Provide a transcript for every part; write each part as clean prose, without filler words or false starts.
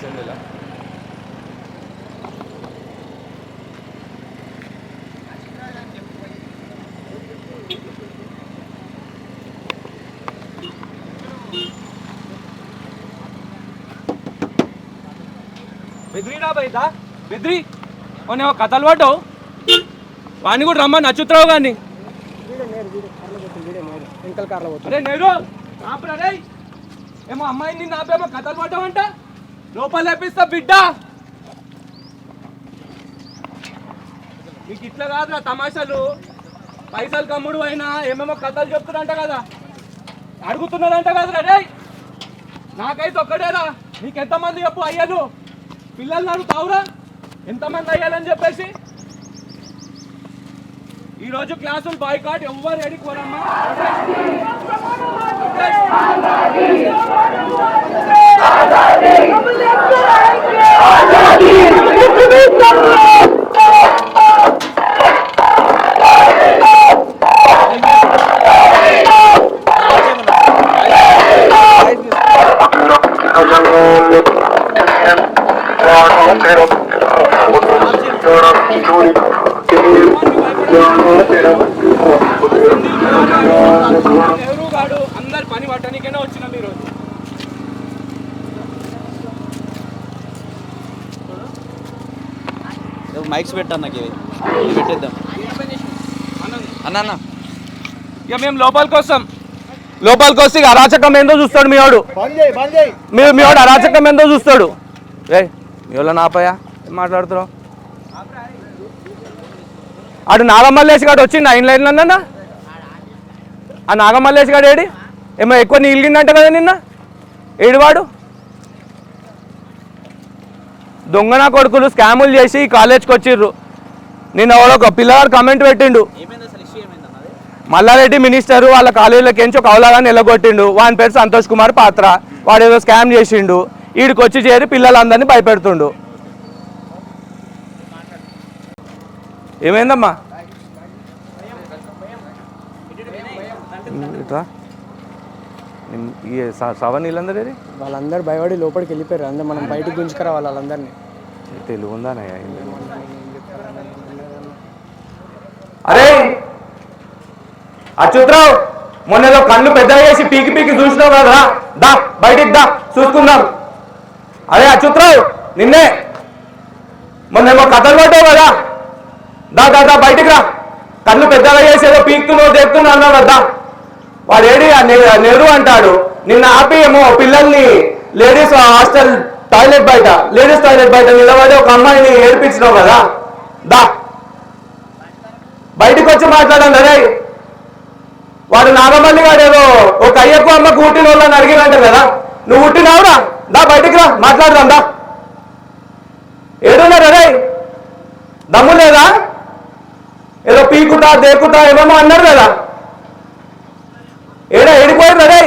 అసెంబ్లీలో. బెద్రీనా బయట బెద్రీ కొన్ని కథలు పడ్డావు వాడిని కూడా రమ్మని నచ్చుతున్నావు కానీ అరే నేను ఆపరే ఏమో అమ్మాయిని నాపేమో కథలు పడ్డావంట లోపల లేపిస్తా బిడ్డ. నీకు ఇట్లా కాదురా తమాషాలు, పైసలు కమ్ముడు అయినా ఏమేమో కథలు చెప్తున్నారంట కదా, అడుగుతున్నారంట కదరా రే. నాకైతే ఒక్కడేరా, నీకెంతమంది చెప్పు అయ్యాను పిల్లలు అడుగుతావురా ఎంతమంది అయ్యాలని చెప్పేసి. ఈరోజు క్లాసులు బాయ్కాట్, ఎవ్వరు ఎడికి పోరమ్మా. నెహ్రూ గాడు అందరు పని పట్టడానికైనా వచ్చినాం ఈరోజు. మైక్స్ పెట్టాను నాకు ఇవి పెట్టేద్దాం అన్న. ఇక మేము లోపలికి వస్తే ఇక అరాచకం ఏందో చూస్తాడు మీ వాడు అరాచకం ఏందో చూస్తాడు. రే మీ వాళ్ళ నాపయ్యా ఏం మాట్లాడుతున్నావు? ఆడు నాగమల్లేష్ గాడు వచ్చిండు ఆయన లైన్లో అన్న. ఆ నాగమల్లేష్ గాడు ఏడి ఏమో ఎక్కువ నీళ్ళిందంట కదా నిన్న, ఏడివాడు? దొంగన కొడుకులు స్కాములు చేసి కాలేజ్కి వచ్చిర్రు. నిన్న ఒక పిల్లవాడు కమెంట్ పెట్టిండు, మల్లారెడ్డి మినిస్టరు వాళ్ళ కాలేజీలోకి ఎంచి ఒక అవలాగాన్ని ఎల్లగొట్టిండు, వాని పేరు సంతోష్ కుమార్ పాత్ర, వాడు ఏదో స్కామ్ చేసిండు, వీడికి వచ్చి చేరి పిల్లలందరినీ భయపెడుతుండు. ఏమైందమ్మా? సవన్ వీళ్ళందరూ వాళ్ళందరూ భయపడి లోపలికి వెళ్ళిపోయారు. అందరూ మనం బయటికి గుంజుకరా వాళ్ళందరినీ. తెలుగు ఉందానయ్యా? అరే అచ్యుతరావు, మొన్న ఏదో కళ్ళు పెద్దగా చేసి పీకి పీకి చూసినావు కదా, దా బయటికి దా చూసుకుందాం. అరే అచ్యుతరావు, నిన్నే మొన్నేమో కథలు పడ్డావు కదా, దా దా దా బయటికి రా. కళ్ళు పెద్దగా చేసి ఏదో పీకుతున్నావు చెప్తున్నావు అన్నావు కదా, వాడు ఏడి నెహ్రూ అంటాడు. నిన్న ఆపి ఏమో పిల్లల్ని లేడీస్ హాస్టల్ టాయిలెట్ బయట, లేడీస్ టాయిలెట్ బయట నిలబడి ఒక అమ్మాయిని ఏడిపించినావు కదా, దా బయటికి వచ్చి మాట్లాడండి. అరే వాడు నాగమల్లి గారు ఏదో ఒక అయ్యకు అమ్మకు పుట్టిన వాళ్ళని అడిగినంట కదా, నువ్వు పుట్టినావురా, దా బయటికి రా మాట్లాడదాం దా. ఏడున్నారు అరే, దమ్ము లేదా? ఏదో పీకుతా దేకుతా ఏమేమో అన్నారు కదా, ఏడిపోయారు అరే.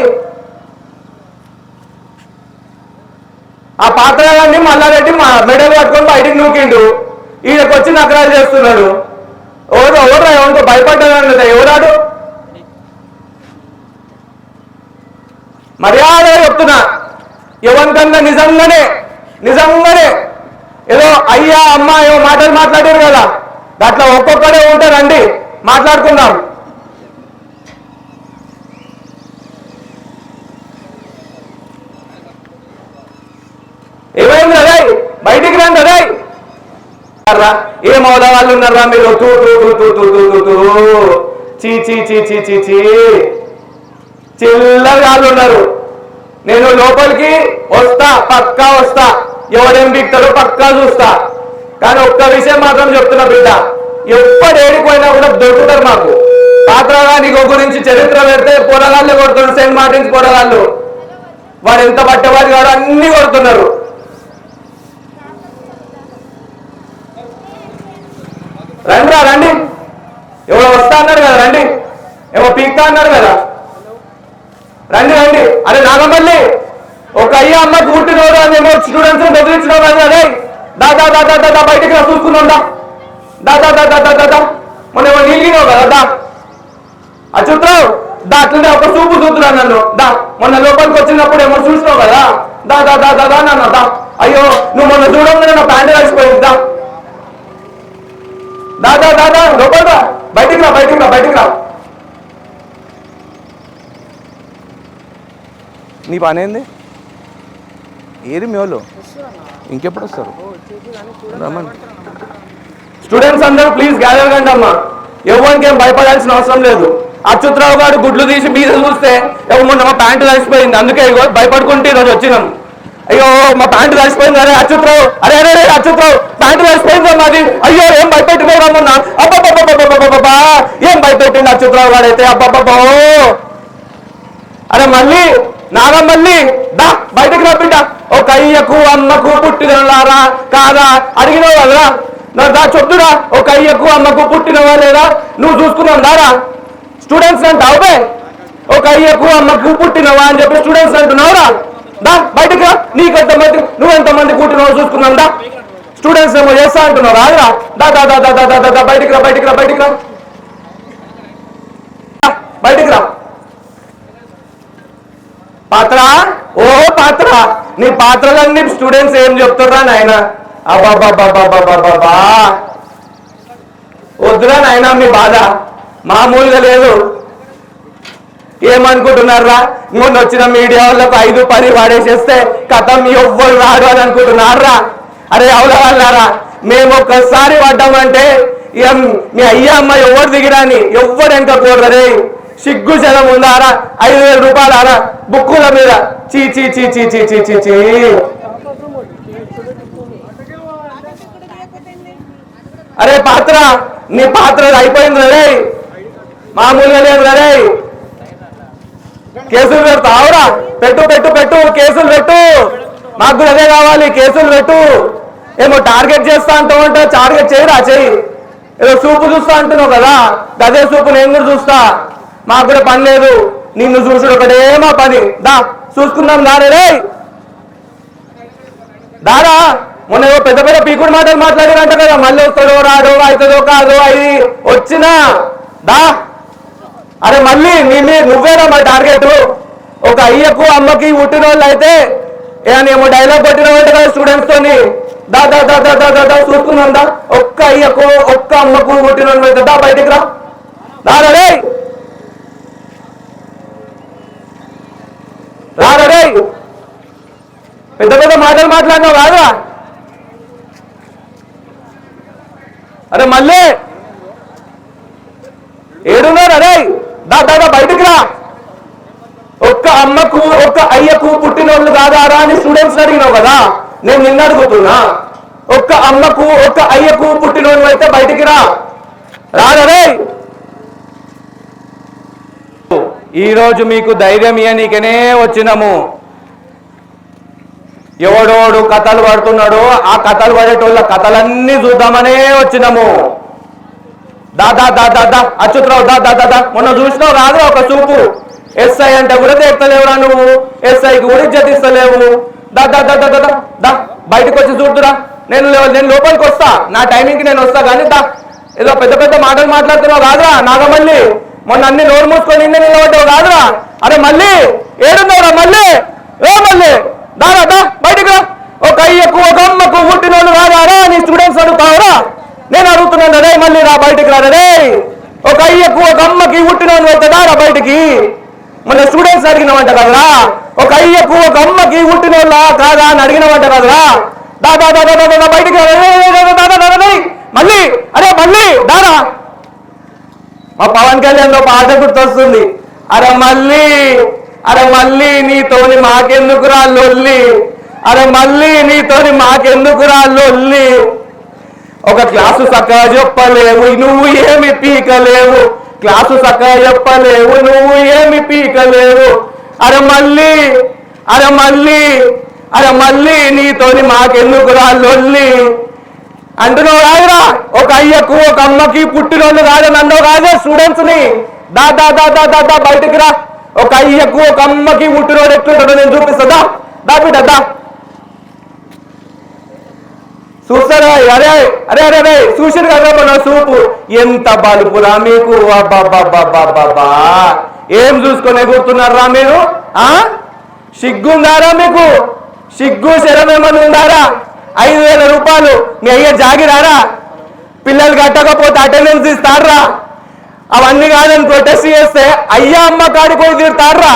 ఆ పాత్రగాన్ని మల్లారెడ్డి మెడలు పట్టుకొని బయటికి నూకిండు, ఈయనకు వచ్చి నకరాలు చేస్తున్నాడు. ఎవరా ఎవరితో భయపడ్డాడు ఎవరాడు? మర్యాద చెప్తున్నా, ఎవరికన్నా నిజంగానే ఏదో అయ్యా అమ్మ ఏవో మాటలు మాట్లాడారు కదా, అట్లా ఒక్కొక్కడే ఉంటారండి, మాట్లాడుకుందాం. ఏమైంది అదే? బయటికి రండి అదే. ఏం అవుదా వాళ్ళు ఉన్నారా మీరు? తూ తూ తూ తూ తూ తూ తూ చీ చీ చీ చీ చీ చీ చిల్లర వాళ్ళు ఉన్నారు. నేను లోపలికి వస్తా, పక్కా వస్తా, ఎవడేం బిక్తాడో పక్కా చూస్తా. కానీ ఒక్క విషయం మాత్రం చెప్తున్నా బిడ్డ, ఎప్పుడు ఏడిపోయినా కూడా దొరుకుతారు మాకు. పాత్రగాని గురించి చరిత్ర పెడితే పొరగాళ్ళే కొడుతున్నారు, సెయింట్ మార్టిన్స్ పొరగాళ్ళు. వాడు ఎంత పట్టేవాడు కాదు అన్ని కొడుతున్నారు. రండి రండి, ఎవరో వస్తా అన్నారు కదా, రండి. ఏమో పీక్తా అన్నారు కదా, రండి రండి. అరే నాగమల్లి, ఒక అయ్యా అమ్మ పుట్టినోడు అని ఏమో స్టూడెంట్స్ బెదిరించినావు అని. అదే దా దా దా దా దా బయటికి రా చూసుకుందాం దా దా దా దా దా దా దా. మొన్న ఏమో నీళ్ళినావు కదా, దా అచ్యుతరావు దా. అట్లనే ఒక చూపు చూస్తున్నాను నన్ను, దా. మొన్న లోపలికి వచ్చినప్పుడు ఏమో చూసినావు కదా, దా దా దా దా దా నన్ను దా. అయ్యో బయటికి రా బయటికి రా బయటికి రా. నీ పని ఏంది? ఏది మీ వాళ్ళు ఇంకెప్పుడు వస్తారు? రమ్మని. స్టూడెంట్స్ అందరూ ప్లీజ్ గ్యాదర్ కండి అమ్మా. ఎవరికి ఏం భయపడాల్సిన అవసరం లేదు. అచ్యుతరావు గారు గుడ్లు తీసి మీద చూస్తే మొన్న మా ప్యాంటు తడిసిపోయింది, అందుకే ఇగో భయపడుకుంటే ఈరోజు వచ్చినాం. అయ్యో మా ప్యాంటు తడిసిపోయింది, అరే అచ్యుతరావు, అరే అరే అచ్యుతరావు ప్యాంటు తడిసిపోయింది మాది, అయ్యో ఏం భయపెట్టిపోయి మొన్న, అబ్బబ్బబ్బబ్బబ్బబ్బా ఏం భయపెట్టింది అచ్యుతరావు గారు అయితే, అబ్బబ్బబ్బో. అరే మళ్ళీ నాగమల్లి దా బయటకు రప్పింట. ఒక అయ్యకు అమ్మకు పుట్టినలారా కాదా అడిగినావు కదరా, దా చెప్తురా. ఒక అయ్యకు అమ్మకు పుట్టినవా లేదా నువ్వు చూసుకున్నావు దారా? స్టూడెంట్స్ అంటావుపే ఒక అయ్యకు అమ్మకు పుట్టినవా అని చెప్పి స్టూడెంట్స్ అంటున్నావురా? దా బయటకు రా. నీకు ఎంతమంది నువ్వెంతమంది పుట్టినావు చూసుకున్నావు దా. స్టూడెంట్స్ ఏమో చేస్తా అంటున్నావు రాదురా? దా దా దా దా దా దా బయటికి రా బయటికి రా బయటికి రా బయటికి రా. పాత్ర ఓ పాత్ర, నీ పాత్రలన్నీ స్టూడెంట్స్ ఏం చెప్తారా నాయన? అబ్బాబ్బాబ్బాబ్బాబ్బా వద్దురా నాయన, మీ బాధ మామూలుగా లేదు. ఏమనుకుంటున్నారా? మొన్న వచ్చిన మీడియా వాళ్ళకు 5-10 వాడేసేస్తే కథం ఎవ్వరు రాడు అని అనుకుంటున్నారా? అరే అవుల వాళ్ళారా, మేము ఒక్కసారి పడ్డామంటే మీ అయ్యా అమ్మ ఎవరు దిగిరాని ఎవ్వరు వెంట కూడరే. సిగ్గు జనం ఉందారా? 5,000 రూపాయలు బుక్కుల మీద చీ చీ చీ చీ చీ చీ చీ చీ. అరే పాత్ర, నీ పాత్ర అయిపోయింది రే, మామూలుగా లేదు రే. కేసులు పెడతావురా? పెట్టు పెట్టు పెట్టు కేసులు పెట్టు, మాకు అదే కావాలి, కేసులు పెట్టు. ఏమో టార్గెట్ చేస్తా అంటావంటే టార్గెట్ చేయరా, చెయ్యి. ఏదో సూపు చూస్తా అంటున్నావు కదా, అదే సూపు నేను కూడా చూస్తా, మాకు కూడా పని లేదు. నిన్ను చూసుడు ఒకటే మా పని. దా చూసుకుందాం దారే రే దారా. మొన్న ఏదో పెద్ద పెద్ద పీకుడు మాటలు మాట్లాడారంట కదా, మళ్ళీ వస్తాడో రాడో అవుతుందో కాదో అయి వచ్చినా దా. అరే మళ్ళీ నువ్వేనా మా టార్గెట్? ఒక అయ్యకు అమ్మకి పుట్టిన వాళ్ళు అయితే ఏమో డైలాగ్ పట్టినవంట కదా స్టూడెంట్స్ తోని. దా దా దా దా దా దా చూసుకుందాం దా. ఒక్క అయ్యకు ఒక్క అమ్మకు పుట్టిన వాళ్ళు అయితే దా బయటికి రా రే రే. పెద్ద పెద్ద మాటలు మాట్లాడినావు కాదా? అరే మళ్ళీ ఏడున్నారు? అరే దా దాదా బయటికి రా. ఒక్క అమ్మకు ఒక్క అయ్యకు పుట్టిన వాళ్ళు కాదారా అని స్టూడెంట్స్ అడిగినావు కదా, నేను నిన్ను అడుగుతున్నా. ఒక్క అమ్మకు ఒక్క అయ్యకు పుట్టిన వాళ్ళు అయితే బయటికి రా రే. ఈరోజు మీకు ధైర్యం ఇయ్యనీకనే వచ్చినాము. ఎవడోడు కథలు పడుతున్నాడో ఆ కథలు పడేటోళ్ళ కథలన్నీ చూద్దామనే వచ్చినాము. దా దా దా దా దా అచ్యుతరావు దా దా దా దా. మొన్న చూసినావు కాదు ఒక చూపు, ఎస్ఐ అంటే కూడా తెస్తలేవురా నువ్వు, ఎస్ఐకి కూడా ఇజ్జతిస్తలేవు. దా దా దా దా దా దా బయటకు వచ్చి చూద్దురా. నేను లోపలికి వస్తా, నా టైమింగ్కి నేను వస్తా కానీ దా. ఏదో పెద్ద పెద్ద మాటలు మాట్లాడుతున్నావు కాదురా నాగమల్లి, మొన్న అన్ని నోరు మూసుకొని నిన్నే నిలబడ్డావు కాదురా. అరే మళ్ళీ ఏడున్నావురా మళ్ళీ? ఏ మళ్ళీ దారా దా బయటికి రా. ఒక అయ్యకు ఒక అమ్మకు పుట్టిన వాళ్ళు రాదారా నీ స్టూడెంట్స్ అడుగుతావురా? నేను అడుగుతున్నాను రే, మళ్ళీ రా బయటికి రా రే. ఒక అయ్యకు ఒక అమ్మకి పుట్టిన వాళ్ళు అయితే దారా బయటికి. మన స్టూడెంట్స్ అడిగినవంట కదరా, ఒక అయ్యకు ఒక అమ్మకి పుట్టిన వాళ్ళ కాదా అని అడిగినవంట కదరా. దా దా దా దా బయటికి మళ్ళీ. అరే మళ్ళీ దారా. మా పవన్ కళ్యాణ్ లో పాట గుర్తొస్తుంది, అరే మళ్ళీ నీతోని మాకెందుకురా లొల్లి, అరే మళ్ళీ నీతోని మాకెందుకురా లొల్లి. ఒక క్లాసు చక్కగా చెప్పలేవు నువ్వు ఏమి పీకలేవు, క్లాసు చక్కగా చెప్పలేవు నువ్వు ఏమి పీకలేవు. అరే మళ్ళీ నీతోని మాకెందుకురా లొల్లి అంటున్నావు కాదురా. ఒక అయ్యకు ఒక అమ్మకి పుట్టినోళ్ళు కాదని అన్నావు కాదే స్టూడెంట్స్ ని. దా దా దా దా దా దా బయటికి రా. ఒక అయ్యకు ఒక అమ్మకి పుట్టినోడు ఎట్లుంటాడో నేను చూపిస్తుందా దా బిడ్డ దా. చూస్తారా? అరే అరే అరే అరే చూసారు కదా మన చూపు ఎంత బలుపురా మీకు. అబ్బాబ్బాబ్బాబ్బా ఏం చూసుకొని ఎగురుతున్నారా మీరు? సిగ్గుందారా మీకు? సిగ్గు శరం ఏమన్నా ఉందారా? 5,000 రూపాయలు మీ అయ్య జాగిరారా? పిల్లలు కట్టకపోతే అటెండెన్స్ ఇస్తారా? అవన్నీ కాదని ప్రొటెస్ట్ చేస్తే అయ్యా అమ్మ కాడికి పోయి తీరుతారా?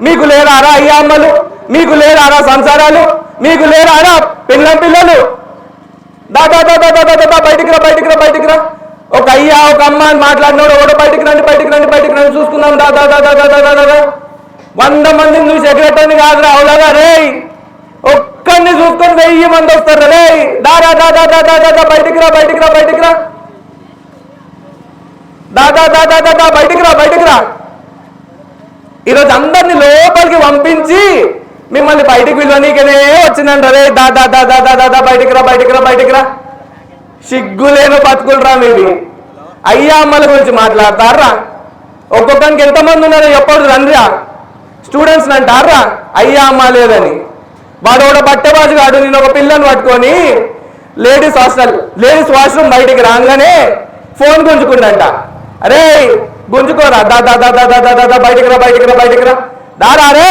మీకు లేరారా అయ్యా అమ్మలు? మీకు లేరారా సంసారాలు? మీకు లేరారా పిల్లలు? దాదా దాదా దాదా దాదా బయటికి రా, బయటికి రా, బయటికి రా. ఒక అయ్యా ఒక అమ్మ అని మాట్లాడినాడు, ఒకటి బయటికి రండి, బయటికి రండి, బయటికి రండి చూసుకుందాం. దాదా దాదా దాదా దాదా 100 మందిని చూసి ఎగరటాన్ని కాదురా అవులాగా రే, ఒక్కడిని చూసుకొని 1000 మంది వస్తారు రే. దాదా దాదా దాదా దాదా బయటికి రా, బయటికి రా, బయటికి రా. దాదా దాదా దాదా బయటికి రా, బయటికి రా. ఈరోజు అందరిని లోపలికి పంపించి మిమ్మల్ని బయటికి పిలవనీకనే వచ్చిందంట రే. దాదా దాదా దాదా బయటికి రా, బయటికి రా, బయటికి రా. సిగ్గులేను బతుకులరా మీది. అయ్యా అమ్మల గురించి మాట్లాడతారా? ఒక్కొక్కరికి ఎంతమంది ఉన్నారో ఎప్పుడు రండిరా. స్టూడెంట్స్ అంటారా అయ్యా అమ్మ లేదని? వాడు కూడా బట్టెబాజు కాడు. నేను ఒక పిల్లని పట్టుకొని లేడీస్ వాష్రూమ్ బయటికి రాగానే ఫోన్ గుంజుకుండంట. అరే గుంజుకోరా, దాదా దాదా దాదా దాదా బయటికి రా, బయటికి రా, బయటికి రా. దారా రే.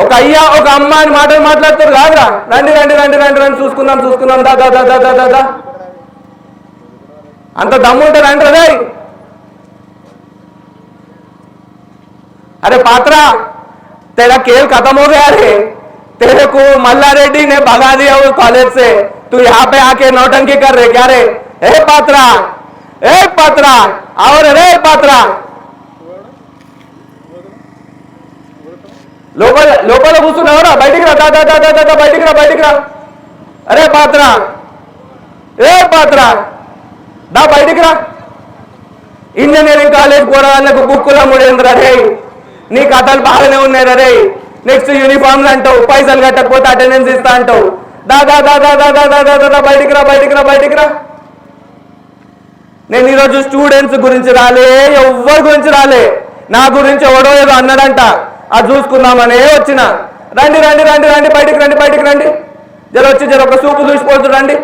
ఒక అయ్యా ఒక అమ్మ అని మాటలు మాట్లాడుతారు కాదురా. రండి రండి రండి రండి రండి చూసుకుందాం చూసుకుందాం. దాదా దాదా దాదా దాదా అంత దమ్ము ఉంటే రండి రే. अरे पात्रा तेरा खेल खत्म हो गया रे. तेरे को मल्ला रेड्डी ने भगा दिया वो कॉलेज से. तू यहाँ पे आके नौटंकी कर रहे क्या रे? ए पात्रा और रे पात्रा లోపల కూర్చున్నావరా? బయటికి రా, దాదా దాదా దాదా బయటికి రా, బయటికి రా. అరే పాత్ర దా బయటికి రా. ఇంజనీరింగ్ కాలేజ్ పోరాళ్ళకు బుక్కుల ముడేంద్ర రే. నీ కథలు బాగానే ఉన్నాయి రే. నెక్స్ట్ యూనిఫామ్లు అంటావు, పైసలు కట్టకపోతే అటెండెన్స్ ఇస్తా అంటావు. దాదా దాదా దాదా దాదా దాదా బయటికి రా, బయటికి రా, బయటికి రా. నేను ఈరోజు స్టూడెంట్స్ గురించి రాలే, ఎవ్వరి గురించి రాలే. నా గురించి ఎవడో ఏదో అన్నాడంట, అది చూసుకుందామనే వచ్చిన. రండి రండి రండి రండి బయటికి రండి, బయటికి రండి. జర ఒక సూపు చూసిపోతు రండి.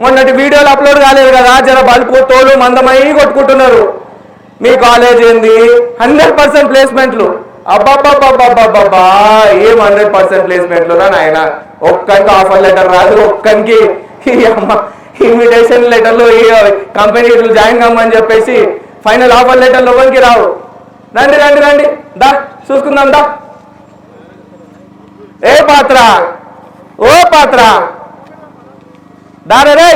మొన్నటి వీడియోలు అప్లోడ్ కాలేదు కదా, జర బల్పు తోలు మందమై కొట్టుకుంటున్నారు. మీ కాలేజ్ ఏంది 100% ప్లేస్మెంట్లు. అబ్బాబ్బాబ్బాబ్బాబ్బా ఏం 100% ప్లేస్మెంట్లు రా నాయన. ఒక్కరికి ఆఫర్ లెటర్ రాదు, ఒక్కరికి ఇన్విటేషన్ లెటర్లు కంపెనీలు జాయిన్ కమ్మని చెప్పేసి ఫైనల్ ఆఫర్ లెటర్లు ఎవరికి రావు. రండి రండి రండి దా చూసుకుందాం దా. ఏ పాత్ర ఓ పాత్ర దారే రే.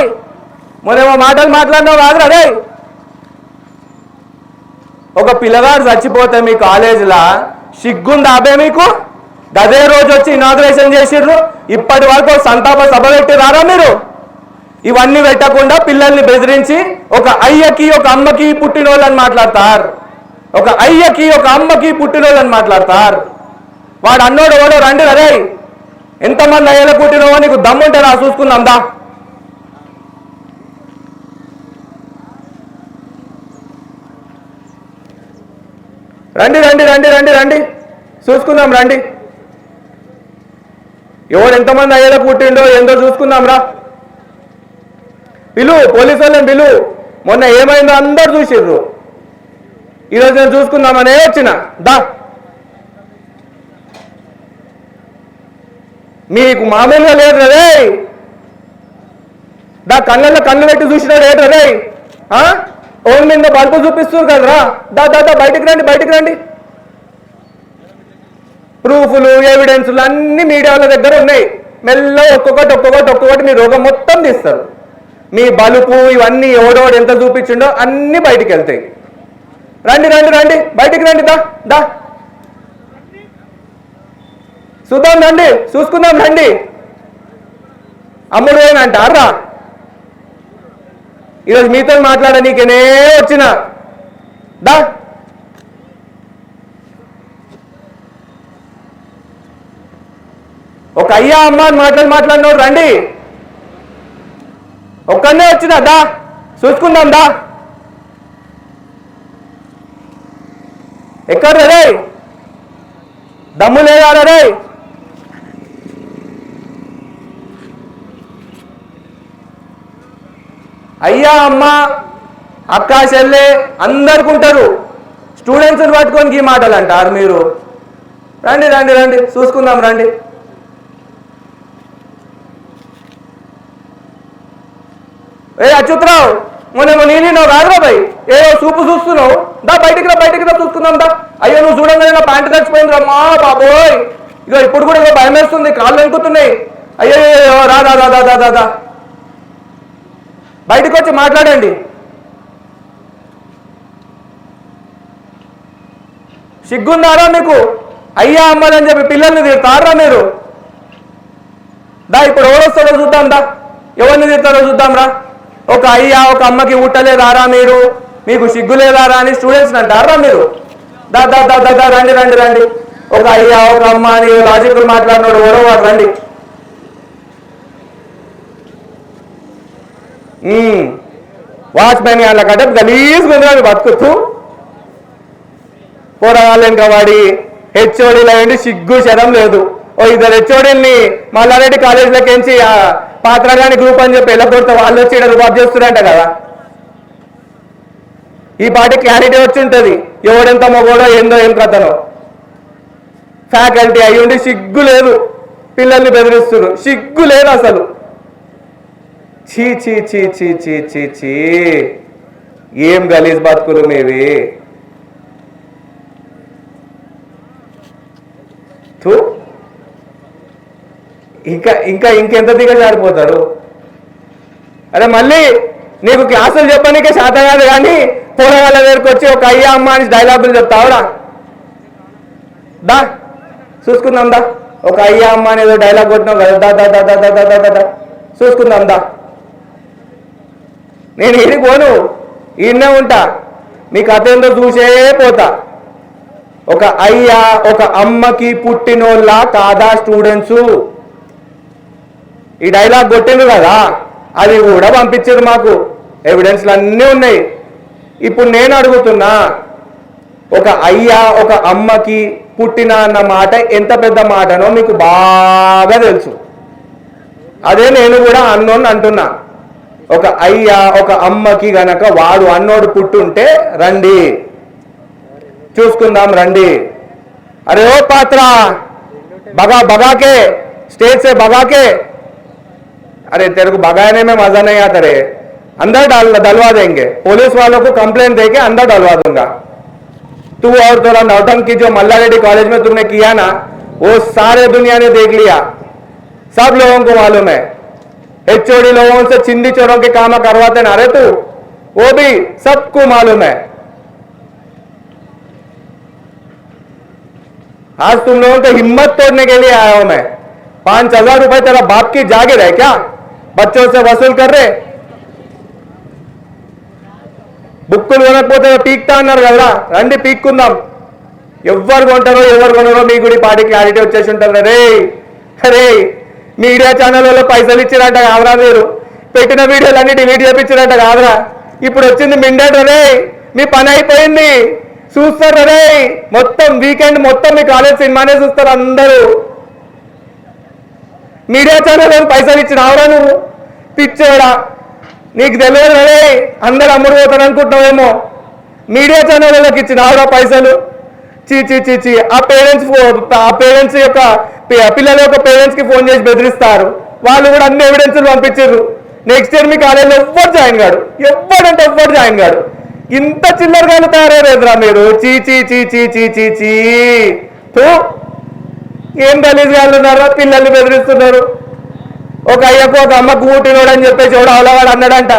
మొన్నేమో మాటలు మాట్లాడినావు కాదురా రే. ఒక పిల్లగాడు చచ్చిపోతే మీ కాలేజీలా సిగ్గుందా అబే మీకు? గదే రోజు వచ్చి ఇనాగ్రేషన్ చేసిర్రు. ఇప్పటి వరకు సంతాప సభ పెట్టి రారా మీరు? ఇవన్నీ పెట్టకుండా పిల్లల్ని బెదిరించి ఒక అయ్యకి ఒక అమ్మకి పుట్టినోళ్ళని మాట్లాడతారు. ఒక అయ్యకి ఒక అమ్మకి పుట్టినోళ్ళని మాట్లాడతారు. వాడు అన్నోడు ఎవడో రండి రే. ఎంతమంది అయ్యల పుట్టినవో నీకు దమ్ముంటే రా చూసుకుందాం దా. రండి రండి రండి రండి రండి చూసుకుందాం రండి. ఎవరు ఎంతమంది అయ్యేలా పుట్టిండో ఏందో చూసుకుందాం రా. పోలీసు వాళ్ళని పిలువు. మొన్న ఏమైందో అందరు చూసిర్రు. ఈరోజు నేను చూసుకుందామనే వచ్చిన దా. మీకు మామూలుగా లేదు రే. దా కళ్ళల్లో కళ్ళు పెట్టి చూసినాడు ఏట్రా రే. ఓన్ మీద బల్బు చూపిస్తారు కదరా. దా దాదా బయటికి రండి, బయటికి రండి. ప్రూఫ్లు ఎవిడెన్స్లు అన్ని మీడియా వాళ్ళ దగ్గర ఉన్నాయి. మెల్ల ఒక్కొక్కటి మీ రోగం మొత్తం తీస్తారు. మీ బలుపు ఇవన్నీ ఎవడోడు ఎంత చూపించిండో అన్ని బయటికి వెళ్తాయి. రండి రండి రండి బయటికి రండి దా దా చూద్దాం రండి చూసుకుందాం రండి. అమ్ముడు ఏనంటారా? ఈరోజు మీతో మాట్లాడనీకనే వచ్చిన దా. ఒక అయ్యా అమ్మ అని మాట్లాడినోడు రండి. ఒక్కనే వచ్చిన దా చూసుకుందాం దా. ఎక్కడ రే? దమ్ము లేదా రే? అయ్యా అమ్మ అక్క చెల్లె అందరుకుంటారు. స్టూడెంట్స్ని పట్టుకొని ఈ మాటలు అంటారు మీరు. రండి రండి రండి చూసుకుందాం రండి. ఏ అచ్యుతరావు మొన్నేమో నేను రాదురా భయ్, ఏదో చూపు చూస్తున్నావు, దా బయటికి రా చూసుకుందాం దా. అయ్యో నువ్వు చూడంగానే నా ప్యాంటు తెచ్చిపోయింది రా మా బాబోయ్, ఇక ఇప్పుడు కూడా ఇక భయం వేస్తుంది, కాళ్ళు వెనుకుతున్నాయి. అయ్యో రా దా దా దా దా దా బయటకు వచ్చి మాట్లాడండి. సిగ్గుందారా మీకు? అయ్యా అమ్మదని చెప్పి పిల్లల్ని తిడతారా మీరు? దా ఇప్పుడు ఎవరు వస్తారో చూద్దాం దా, ఎవరిని తిడతారో చూద్దాం రా. ఒక అయ్యా ఒక అమ్మకి ఊటలేదారా మీరు, మీకు సిగ్గు లేదారా అని స్టూడెంట్స్ అంటారా మీరు? దా దా దా దా రండి రండి రండి. ఒక అయ్యా ఒక అమ్మ అని లాజికల్ మాట్లాడినాడు ఎవరో వాడు రండి. వాచ్మెన్ వాళ్ళ కట్ట గలీజ్ గుండ్రాలు బతుకుతూ పోరాళ్ళు ఇంకా వాడి హెచ్ఓడీలో ఏంటి సిగ్గు శరం లేదు. ఓ ఇద్దరు హెచ్ఓడీల్ని మల్లారెడ్డి కాలేజీలోకి ఎంచి పాత్రగాని గ్రూప్ అని చెప్పి వెళ్ళకొడితే వాళ్ళు వచ్చి ఇక్కడ రుబాబ్ చేస్తున్నారంట కదా. ఈ పాటి క్లారిటీ వచ్చి ఉంటుంది ఎవడెంత మొగోడో ఏందో ఏం కథనో. ఫ్యాకల్టీ అయ్యుండి సిగ్గు లేదు, పిల్లల్ని బెదిరిస్తున్నారు, సిగ్గు లేదు అసలు. చీ చీ చీ చీ చీ చీ చీ ఏం గలీజ్ బతుకులు మీవి. ఇంకా ఇంకా ఇంకెంత దిగజారిపోతారు. అదే మళ్ళీ నీకు క్లాసులు చెప్పడానికే శాత కాదు కానీ పోరగాళ్ళ దగ్గరకు వచ్చి ఒక అయ్యా అమ్మ అని డైలాగులు చెప్తావురా. దా చూసుకుందాం దా, ఒక అయ్యా అమ్మ అని ఏదో డైలాగ్ కొట్టినావు కదా, దా దా దా దా దా దా దా దా చూసుకుందాం దా. నేను ఇది పోను, ఈయనే ఉంటా, మీ కథ ఏందో చూసే పోతా. ఒక అయ్యా ఒక అమ్మకి పుట్టినోళ్ళ కాదా స్టూడెంట్స్? ఈ డైలాగ్ కొట్టిండ్రు కదా, అది కూడా పంపించారు మాకు, ఎవిడెన్స్లు అన్నీ ఉన్నాయి. ఇప్పుడు నేను అడుగుతున్నా, ఒక అయ్యా ఒక అమ్మకి పుట్టిన అన్న మాట ఎంత పెద్ద మాటనో మీకు బాగా తెలుసు. అదే నేను కూడా అన్నోని అంటున్నా. ఒక అయ్యా ఒక అమ్మకి గనక వాడు అన్నోడు పుట్టుంటే రండి చూసుకుందాం రండి. अरे ओ पात्रा भगा भगा के स्टेज से भगा के, अरे तेरे को भगाने में मजा नहीं आता रे, अंदर डलवा देंगे, पुलिस वालों को कंप्लेंट देके अंदर डलवा दूंगा. तू और तेरा नौटंकी जो मल्लारेड्डी कॉलेज में तुमने किया ना, वो सारे दुनिया ने देख लिया, सब लोगों को मालूम है. एचओडी लोगों से चिंदी चोरों के काम करवाते ना रे तू, वो भी सबको मालूम है. आज तुम लोगों को हिम्मत तोड़ने के लिए आया हूं मैं. 5,000 रुपए तेरा बाप की जागीर है क्या? बच्चों से वसूल कर रहे. బుక్కులు కొనకపోతే పీక్తా అన్నారు కదా, రండి పీక్కుందాం. ఎవరు కొంటారో ఎవరు కొనరో మీ గుడి పార్టీ క్లారిటీ వచ్చేసి ఉంటారు. రే అరే మీడియా ఛానళ్ళలో పైసలు ఇచ్చినట్ట కాదురా, మీరు పెట్టిన వీడియోలన్నీ డిలీట్ చేయించినట్ట కాదురా. ఇప్పుడు వచ్చింది మిండేట రే, మీ పని అయిపోయింది. చూస్తారు రే, మొత్తం వీకెండ్ మొత్తం మీ కాలేజ్ సినిమానే చూస్తారు అందరూ. మీడియా ఛానల్ ఏం పైసలు ఇచ్చినావురా నువ్వు? పిచ్చేడా, నీకు తెలియదు రే, అందరు అమ్ముడు పోతారు అనుకుంటున్నావేమో. మీడియా ఛానళ్ళకి ఇచ్చినావురా పైసలు? చీ చీ చీ చీ. ఆ పేరెంట్స్ యొక్క పిల్లల యొక్క పేరెంట్స్కి ఫోన్ చేసి బెదిరిస్తారు. వాళ్ళు కూడా అన్ని ఎవిడెన్స్లు పంపించారు. నెక్స్ట్ ఇయర్ మీ కాలేజీలో ఎవ్వరు జాయిన్ కాడు, ఎవ్వడంటే ఎవ్వరు జాయిన్ కాడు. ఇంత చిల్లరగానే తయారయ్యేదిరా మీరు. చీ చీ చీ చీ చీ చీ చీ. ఏం గలీజ్ వాళ్ళు ఉన్నారో, పిల్లల్ని బెదిరిస్తున్నారు. ఒక అయ్యకు ఒక అమ్మకు ఊటినోడు అని చెప్పేసి ఎవడో అవలవాడు అన్నాడంట.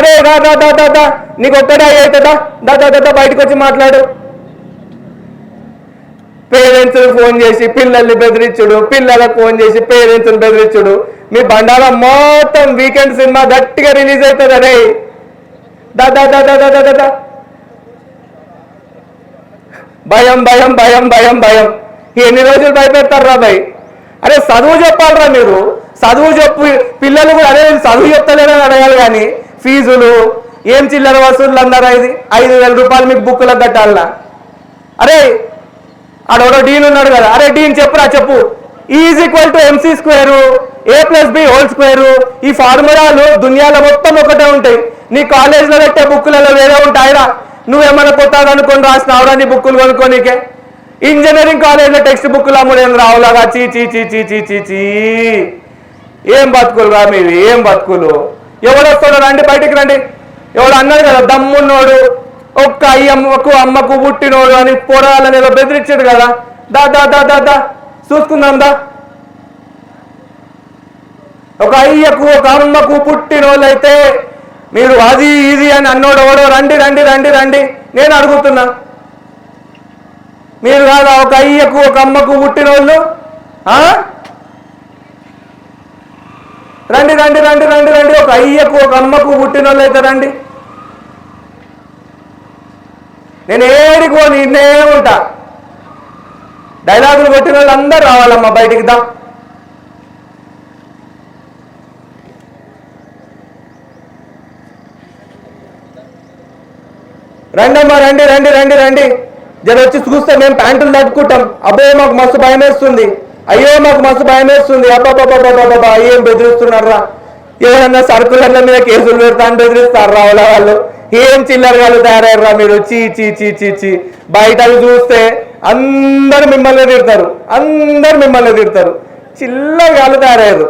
రే రా దా దా దా దా, నీకు ఒక్కడే అయ్యి అవుతుందా? దా దా దా బయటకు వచ్చి మాట్లాడు. పేరెంట్స్ ఫోన్ చేసి పిల్లల్ని బెదిరించుడు, పిల్లలకు ఫోన్ చేసి పేరెంట్స్ని బెదిరించుడు. మీ బండారా మొత్తం వీకెండ్ సినిమా గట్టిగా రిలీజ్ అవుతుంది. అరే దా దా దా దా దా దా. భయం భయం భయం భయం భయం. ఎన్ని రోజులు భయపెడతారా భయ్? అరే చదువు చెప్పాలరా మీరు, చదువు చెప్పు. పిల్లలు కూడా అదే చదువు చెప్తలేరని అడగాలి కానీ ఫీజులు ఏం చిల్లర వసూళ్ళు అన్నారా? ఇది 5,000 రూపాయలు మీకు బుక్కులకు కట్టాలనా? అరే ఆడోడో డీన్ ఉన్నాడు కదా, అరే డీన్ చెప్పురా చెప్పు. E=MC², A+B² ఈ ఫార్ములాలు దునియాలో మొత్తం ఒకటే ఉంటాయి. నీ కాలేజ్లో పెట్టే బుక్కులలో వేరే ఉంటాయిరా. నువ్వేమన్నా కొత్తగా అనుకొని రాసినావురా నీ బుక్కులు కొనుక్కోనికే? ఇంజనీరింగ్ కాలేజ్లో టెక్స్ట్ బుక్కులు అమ్ముడేం రావులాగా. చీ చీ చీ చీ చీ చీ చీ. ఏం బతుకులు రా మీవి, ఏం బతుకులు. ఎవరు వస్తారో రండి, బయటికి రండి. ఎవడు అన్నాడు కదా దమ్మున్నోడు ఒక్క అమ్మకు పుట్టినోడు అని పోరాలని ఏదో బెదిరించాడు కదా. దా దా దా దా దా చూసుకుందాం దా. ఒక అయ్యకు ఒక అమ్మకు పుట్టినోళ్ళు అయితే మీరు అది ఇది అని అన్నోడు ఎవడో రండి రండి రండి రండి. నేను అడుగుతున్నా, మీరు కాదా ఒక అయ్యకు ఒక అమ్మకు పుట్టినోళ్ళు? రండి రండి రండి రండి రండి. ఒక అయ్యకు ఒక అమ్మకు పుట్టినోళ్ళు అయితే రండి. నేను ఏడికో నిన్నే ఉంటా. డైలాగులు కొట్టిన వాళ్ళు అందరూ రావాలమ్మా బయటికి దా. రండమ్మా రండి రండి రండి రండి. జర వచ్చి చూస్తే మేము ప్యాంటులు తట్టుకుంటాం. అబ్బో మాకు మస్తు భయం వేస్తుంది, అయ్యో మాకు మస్తు భయం వేస్తుంది. అబ్బాబాబాబాబా ఏం బెదిరిస్తున్నారా? ఎవరన్నా సరుకులన్న మీద కేసులు పెడతా అని బెదిరిస్తారు రావుల వాళ్ళు. ఏం చిల్లరగాలు తయారయ్యారా మీరు? చీ చీ చీ చీ చీ. బయట చూస్తే అందరు మిమ్మల్ని తిడతారు, అందరు మిమ్మల్ని తిడతారు. చిల్లరగాలు తయారయ్యారు.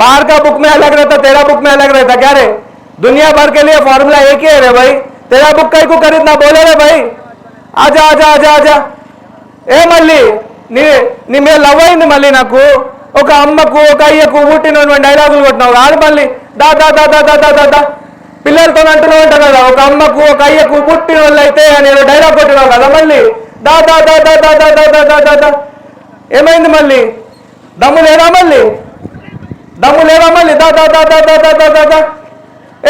बाहर का बुक में अलग रहता, तेरा बुक में अलग रहता क्या रे? दुनिया भर के लिए फॉर्मूला एक ही है रे भाई. तेरा बुक कई को खरीदना बोले रे भाई. आजा आजा आजा आजा. ఏ మళ్ళీ నీ మీద లవ్ అయింది మళ్ళీ నాకు. ఒక అమ్మకు ఒక అయ్యకు పుట్టినటువంటి డైలాగులు కొట్టినావు కాదు మళ్ళీ. దా దా దా దా దా దా దా. పిల్లలతో అంటూనే ఉంటావు కదా ఒక అమ్మకు ఒక అయ్యకు పుట్టిన వాళ్ళు అయితే అని డైలాగ్ కొట్టినావు కదా మళ్ళీ. దా దా దా దా దా దా దా దా దా దా. ఏమైంది మళ్ళీ? దమ్ము లేదా మళ్ళీ? దమ్ము లేదా మళ్ళీ? దా దా దా దా దా దా దా దా దా.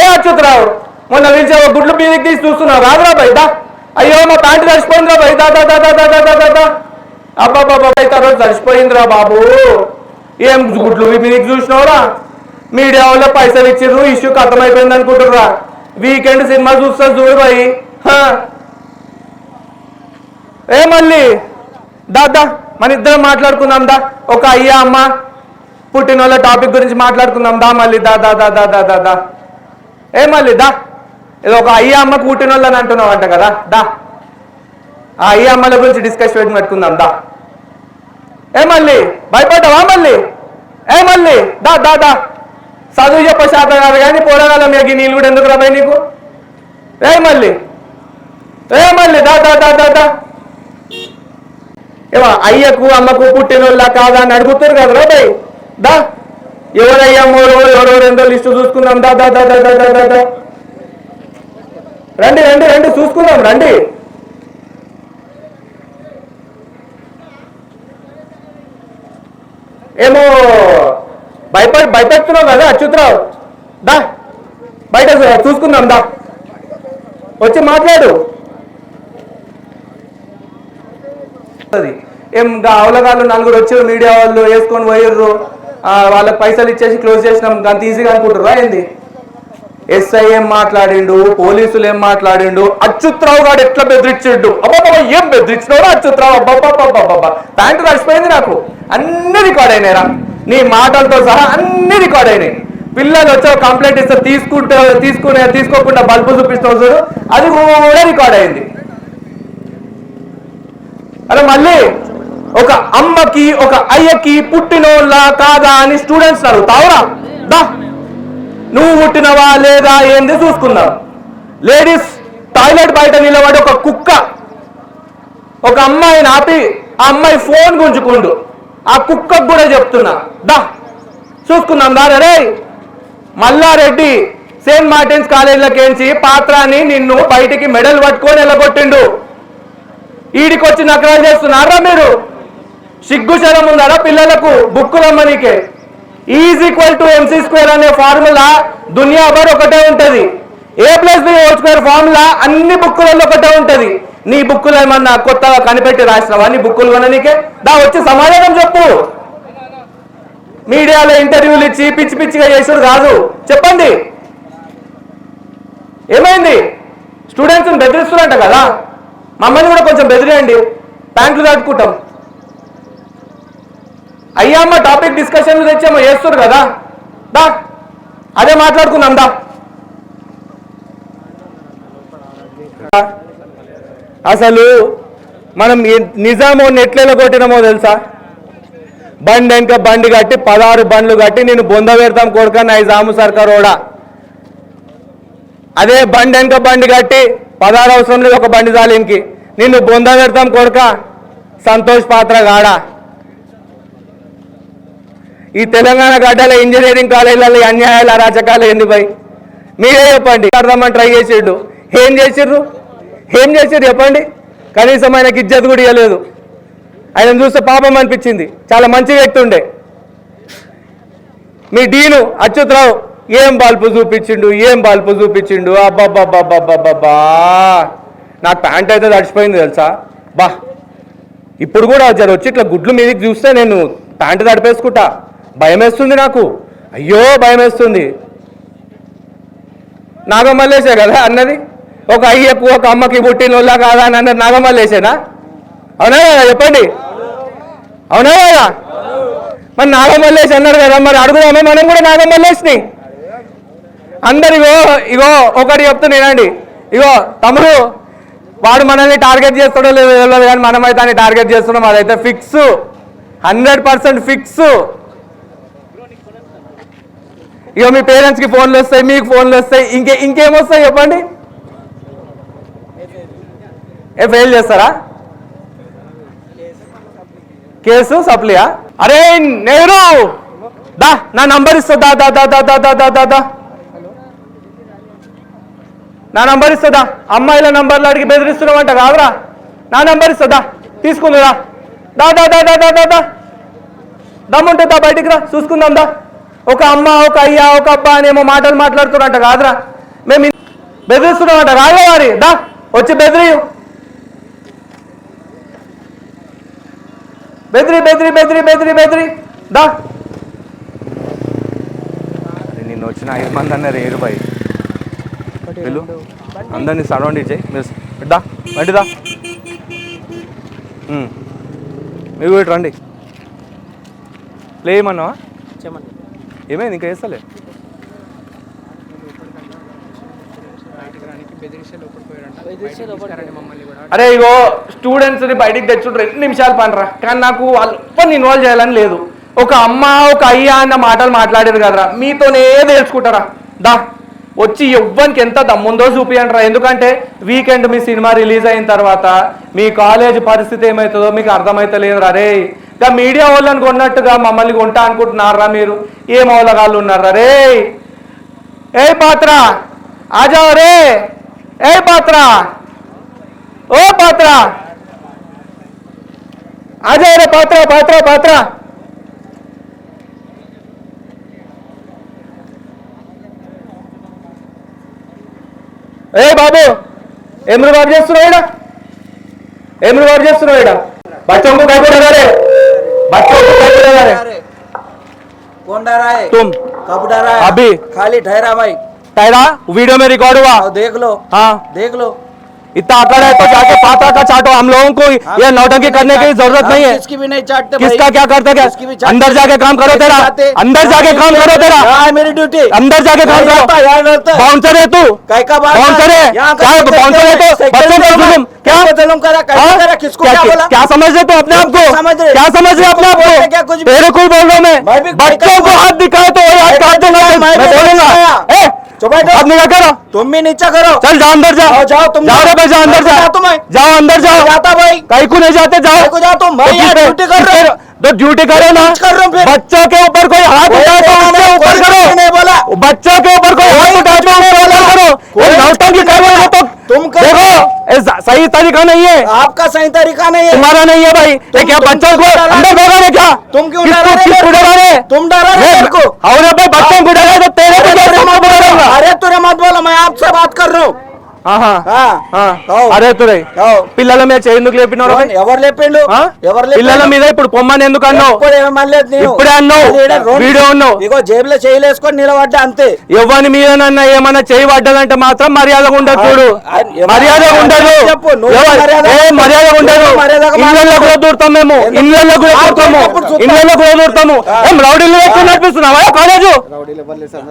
ఏ అచ్యుతరావు మొన్న పిలిచే గుడ్లు మీదకి తీసి చూస్తున్నావు రాదురా బై దా. అయ్యో మా ప్యాంటు తడిసిపోయిందిరా బై దా దా దా దా దా దా దా దా. అబ్బాబాబా అయితే రోజు తడిసిపోయిందిరా బాబు. ఏం గుడ్లు మీదకి చూసినావురా? మీడియా వాళ్ళు పైసలు ఇచ్చిర్రు, ఇష్యూకి అర్థమైపోయింది అనుకుంటుర్రా. వీకెండ్ సినిమా చూస్తా చూడు బాయి. ఏ మళ్ళీ దాదా మన ఇద్దరం మాట్లాడుకుందాం దా. ఒక అయ్యా అమ్మ పుట్టిన వాళ్ళ టాపిక్ గురించి మాట్లాడుకుందాం దా మళ్ళీ. దా దా దా దా దా దా దా. ఏ మళ్ళీ దా. ఏదో ఒక అయ్యా అమ్మకు పుట్టిన వాళ్ళని అంటున్నావు అంట కదా. దా ఆ అయ్యా అమ్మల గురించి డిస్కషన్ పెట్టుకుందాం దా. ఏ మళ్ళీ భయపడ్డావా మళ్ళీ? ఏ మళ్ళీ దా దా దా. చదువు చెప్ప శాతం కాదు కానీ పోరాడాల మీకు నీళ్ళు కూడా ఎందుకు రాబాయి నీకు? ఏ మళ్ళీ దా దా దా దా దా. ఏమో అయ్యకు అమ్మకు పుట్టిన వాళ్ళ కాదా అని అడుగుతారు కదా రాబాయి. దా ఎవరయ్యా ఎవరెవరు ఎంతో లిస్టు చూసుకుందాం దా దా దా దా దా దా దా. రండి రండి రండి చూసుకుందాం రండి. ఏమో భయపెడుతున్నావు కదా అచ్యుతరావు. దా బయట చూసుకుందాం దా. వచ్చి మాట్లాడు. ఏం అవలగాళ్ళు నలుగురు వచ్చారు మీడియా వాళ్ళు వేసుకొని పోయిర్రు, వాళ్ళకి పైసలు ఇచ్చేసి క్లోజ్ చేసినాం అంత ఈజీగా అనుకుంటారా ఏంది? ఎస్ఐ ఏం మాట్లాడిండు, పోలీసులు ఏం మాట్లాడిండు, అచ్యుతరావు గారు ఎట్లా బెదిరించిండు. అబ్బాబా ఏం బెదిరించినావు అచ్యుతరావు? అబ్బాబాబాబాబా ప్యాంటు నడిచిపోయింది నాకు. అన్ని రికార్డ్ అయినాయిరా, నీ మాటలతో సహా అన్ని రికార్డ్ అయినాయి. పిల్లలు వచ్చే కంప్లైంట్ ఇస్తే తీసుకోకుండా బల్బు చూపిస్తావు చూడు, అది కూడా రికార్డ్ అయింది. అరే మళ్ళీ ఒక అమ్మకి ఒక అయ్యకి పుట్టినోళ్ళ కాదా అని స్టూడెంట్స్ అడుగుతావురా? దా నువ్వు పుట్టినవా లేదా ఏంది చూసుకుందాం. లేడీస్ టాయిలెట్ బయట నిలబడి ఒక కుక్క ఒక అమ్మాయిని ఆపి ఆ అమ్మాయి ఫోన్ గుంజుకుండు, ఆ కుక్కకు కూడా చెప్తున్నా దా చూసుకుందాం దా. రే మల్లారెడ్డి సెయింట్ మార్టిన్స్ కాలేజీలకేంచి పాత్రాన్ని నిన్ను బయటికి మెడల్ పట్టుకొని వెళ్ళగొట్టిండు. ఈడికొచ్చి నకరాలు చేస్తున్నారా మీరు? సిగ్గుశరం ఉందారా పిల్లలకు? బుక్కులమ్మనికే E=mc² అనే ఫార్ములా దునియా భర్ ఒకటే ఉంటది. A+B² ఫార్ములా అన్ని బుక్కులలో ఒకటే ఉంటది. నీ బుక్కులు ఏమన్నా కొత్తగా కనిపెట్టి రాసినావా? నీ బుక్కులు కొననీకే దా. వచ్చి సమాధానం చెప్పు. మీడియాలో ఇంటర్వ్యూలు ఇచ్చి పిచ్చి పిచ్చిగా చేసుడు కాదు. చెప్పండి ఏమైంది? స్టూడెంట్స్ని బెదిరిస్తున్నారంట కదా, మమ్మల్ని కూడా కొంచెం బెదిరేయండి, ప్యాంట్లు కట్టుకుంటాం. అయ్యమ్మ టాపిక్ డిస్కషన్లు తెచ్చేమో చేస్తారు కదా, దా అదే మాట్లాడుకుందాం దా. అసలు మనం నిజామో నెట్లలో కొట్టినామో తెలుసా? బండి వెనక బండి కట్టి 16 బండ్లు కట్టి నేను బొంద పెడతాం కొడుక నైజాము సర్కారోడా. అదే బండి వెనక బండి కట్టి 16 అవసరం లేదు, ఒక బండి జాలింకి నిన్ను బొంద పెడతాం కొడుక సంతోష్ పాత్ర గాడా. ఈ తెలంగాణ గడ్డల ఇంజనీరింగ్ కాలేజీలలో అన్యాయాలు అరాచకాలు ఏంది భయ్? మీరే చెప్పండి. అర్థమని ట్రై చేసిండు, ఏం చేసిర్రు చెప్పండి. కనీసం ఆయనకి ఇజ్జత్ కూడా ఇవ్వలేదు. ఆయన చూస్తే పాపం అనిపించింది, చాలా మంచి వ్యక్తి ఉండే. మీ డీను అచ్యుతరావు ఏం బల్పు చూపించిండు అబ్బాబ్బాబ్బాబ్బా. నాకు ప్యాంట్ అయితే తడిచిపోయింది తెలుసా బా. ఇప్పుడు కూడా వచ్చి ఇట్లా గుడ్లు మీదకి చూస్తే నేను ప్యాంటు తడిపేసుకుంటా, భయం వేస్తుంది నాకు, అయ్యో భయం వేస్తుంది. నాగమల్లేసే కదా అన్నది, ఒక అయ్యకు ఒక అమ్మకి పుట్టినోళ్ళ కాదా అని అన్నది నాగమల్లేసేనా? అవునా కదా చెప్పండి, అవునా కదా? మరి నాగమల్లేసి అన్నారు కదా, మరి అడుగుదామా మనం కూడా నాగమల్లేసిని. అందరు ఇగో ఒకటి చెప్తున్నానండి, ఇగో తమ్ముడు వాడు మనల్ని టార్గెట్ చేస్తాడో లేదో తెలియదు, కానీ మనమైతే అని టార్గెట్ చేస్తున్నాం. అదైతే ఫిక్స్, 100% ఫిక్స్. ఇక మీ పేరెంట్స్కి ఫోన్లు వస్తాయి, మీకు ఫోన్లు వస్తాయి, ఇంకేమొస్తాయి చెప్పండి? ఫెయిల్ చేస్తారా? కేసు సప్లియా? అరే నెహ్రూ దా, నా నంబర్ ఇస్తుందా? నా నంబర్ ఇస్తుందా? అమ్మాయిల నంబర్లు అడిగి బెదిరిస్తున్నామంట కాదురా, నా నంబర్ ఇస్తుందా? తీసుకుందా? దా దమ్ముంటుందా? బయటికి రా, చూసుకుందాం దా. ఒక అమ్మ, ఒక అయ్యా, ఒక అబ్బా అనేమో మాటలు మాట్లాడుతున్నట్ట కాదురా, మేము బెదిరిస్తున్నామంట రాగా వారి. దా వచ్చి బెదిరి దా. నిన్న వచ్చిన 5 మంది అన్నారు ఏరు బాయ్, వెళ్ళు అందరినీ సరౌండ్ ఇచ్చాయి. మీరు దా బండిదా, మీరు ఇటు రండి. ప్లే ఏమన్నావా? ఏమైంది ఇంకా వేస్తలే? అరే ఇగో స్టూడెంట్స్ని బయటికి తెచ్చుండ్రు 2 నిమిషాలు పనిరా, కానీ నాకు వాళ్ళని ఇన్వాల్వ్ చేయాలని లేదు. ఒక అమ్మ, ఒక అయ్యా అన్న మాటలు మాట్లాడారు కదరా, మీతోనే తెలుసుకుంటారా. దా వచ్చి ఎవ్వరికి ఎంత దమ్ముందో చూపియండి రా. ఎందుకంటే వీకెండ్ మీ సినిమా రిలీజ్ అయిన తర్వాత మీ కాలేజ్ పరిస్థితి ఏమవుతుందో మీకు అర్థమవుతలేదురా. రే ఇంకా మీడియా వాళ్ళని కొన్నట్టుగా మమ్మల్ని కొంటా అనుకుంటున్నారా మీరు? ఏం అవలగాళ్ళు ఉన్నారా? రే ఏ పాత్ర ఆజాओ రే, ఏ పాత్ర, ఓ పాత్ర ఆజాओ రే, పాత్ర. ఏ బాబు ఏం రుబాబు చేస్తున్నావు ఇక్కడ? बच्चों को कैसे डरा रहे? कौन डरा है? तुम। कब डरा है? अभी। खाली ठहरा भाई, ठहरा, वीडियो में रिकॉर्ड हुआ, देख लो। हाँ देख लो। इतना अकड़ है तो जाके पाता का चाटो। हम लोगों को ये नौटंकी करने की जरूरत नहीं है। किसकी भी नहीं चाटते। किसका क्या करते क्या? अंदर जाके काम करो तेरा, अंदर जाके काम करो तेरा, मेरी ड्यूटी अंदर जाके काम करो। बाउंसर है तू, बाउंसर है क्या? बाउंसर है तो बच्चों को जुल्म क्या जुल्म करा? किसको क्या बोला? क्या समझ रहे तू अपने आप को? क्या समझ रहे अपने आप को? तेरे को बोल रहा हूँ मैं, बच्चों को हाथ दिखाए तो हाथ काट दूंगा, मैं बोलूंगा। अब निकाल करो, तुम भी नीचा करो। चल जाओ अंदर जाओ, जाओ तुम, जाओ रे भाई, जाओ अंदर जाओ, जाओ अंदर जाओ। जाता भाई, कहीं को नहीं जाते, जाओ जाओ तुम भाई, ड्यूटी कर रहे हो तो ड्यूटी करो ना। कर रहा हूं फिर। बच्चों के ऊपर कोई हाथ उठाए तो उसके ऊपर करो। नहीं बोला, बच्चों के ऊपर कोई हाथ उठाए तो उसके ऊपर करो। ये नौटंकी कर रहे हो तो तुम देखो सही तरीका नहीं है, आपका सही तरीका नहीं है, तुम्हारा नहीं है भाई। ये क्या बच्चों को अंदर भगा रहे क्या? तुम क्यों डरा रहे? तुम डरा रहे मेरे को। और भाई बच्चों को डरा तो तेरे को कैसे मत बोलूंगा? अरे तुरे मत बोलो, मैं आपसे बात कर रहा हूँ। అరే తురై పిల్లల మీద చేయి ఎందుకు లేపినారు? ఎవరు లేపిండు? పిల్లల మీద ఇప్పుడు పొమ్మని ఎందుకు అన్నావు? ఇప్పుడే అన్నావు, వీడియో అన్నావు. ఇగో జేబులో చేయలేసుకొని నిలబడ్డా అంతే. ఎవరి మీదనన్నా ఏమన్నా చేయి పడ్డదంటే మాత్రం మర్యాద ఉండదు. చూడు మర్యాద ఉండదు, మర్యాద ఉండదు. ఇళ్ళల్లో కూడా దూరుతాం మేము, ఇళ్ళల్లో కూడా దూరుతాము. ఏం రౌడీలు ఎక్కువ నడిపిస్తున్నావా కాలేజు?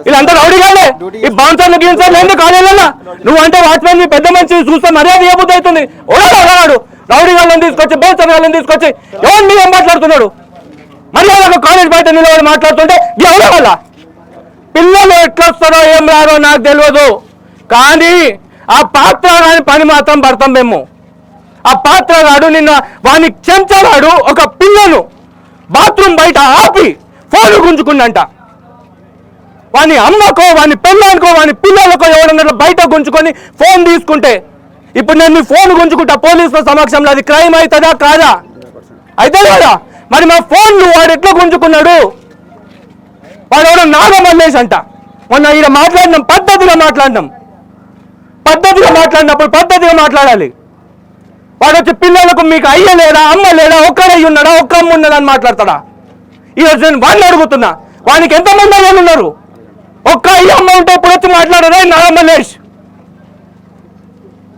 వీళ్ళంతా రౌడీ కాలే, ఈ బౌన్సర్లు గీన్సర్లు ఎందుకు కాలేజీలో? నువ్వు అంటే వాచ్మెన్ పెద్ద మంచి చూస్తే మర్యాద ఏ బుద్ధి అవుతుంది? ఓడాడు రౌడీ వాళ్ళని తీసుకొచ్చి బౌన్సర్ వాళ్ళని తీసుకొచ్చి ఎవరు మీద మాట్లాడుతున్నాడు? మర్యాదగా కాలేజ్ బయట నిలబడి మాట్లాడుతుంటే ఎవరో వాళ్ళ పిల్లలు ఎట్లా వస్తారో ఏం రారో నాకు తెలియదు, కానీ ఆ పాత్రగాని పని మాత్రం పడతాం మేము. ఆ పాత్రగాడు నిన్న వాని చెంచగాడు ఒక పిల్లను బాత్రూమ్ బయట ఆపి ఫోన్ గుంజుకుందంట. వాని అమ్మకో వాని పెళ్ళానికో వాని పిల్లలకో ఎవడన్నా బయట గుంజుకొని ఫోన్ తీసుకుంటే ఇప్పుడు నేను మీ ఫోన్ గుంజుకుంటా పోలీసుల సమక్షంలో, అది క్రైమ్ అవుతుందా కాదా? అయితే కదా మరి మా ఫోన్లు వాడు ఎట్లా గుంజుకున్నాడు? వాడు ఎవడో నాగమల్లేష్ అంట. మొన్న ఈయన మాట్లాడినాం, పద్ధతిగా మాట్లాడినప్పుడు పద్ధతిగా మాట్లాడాలి. వాడు వచ్చి పిల్లలకు మీకు అయ్య లేడా అమ్మ లేడా ఒక్కడయ్యి ఉన్నాడా ఒక్క అమ్మ ఉన్నదా అని మాట్లాడతాడా? ఈరోజు నేను వాడిని అడుగుతున్నా, వానికి ఎంతమంది అయ్యలు ఉన్నారు? ఒక్క అయ్య అమ్మ ఉంటే ఇప్పుడు వచ్చి మాట్లాడారా నాగమల్లేష్?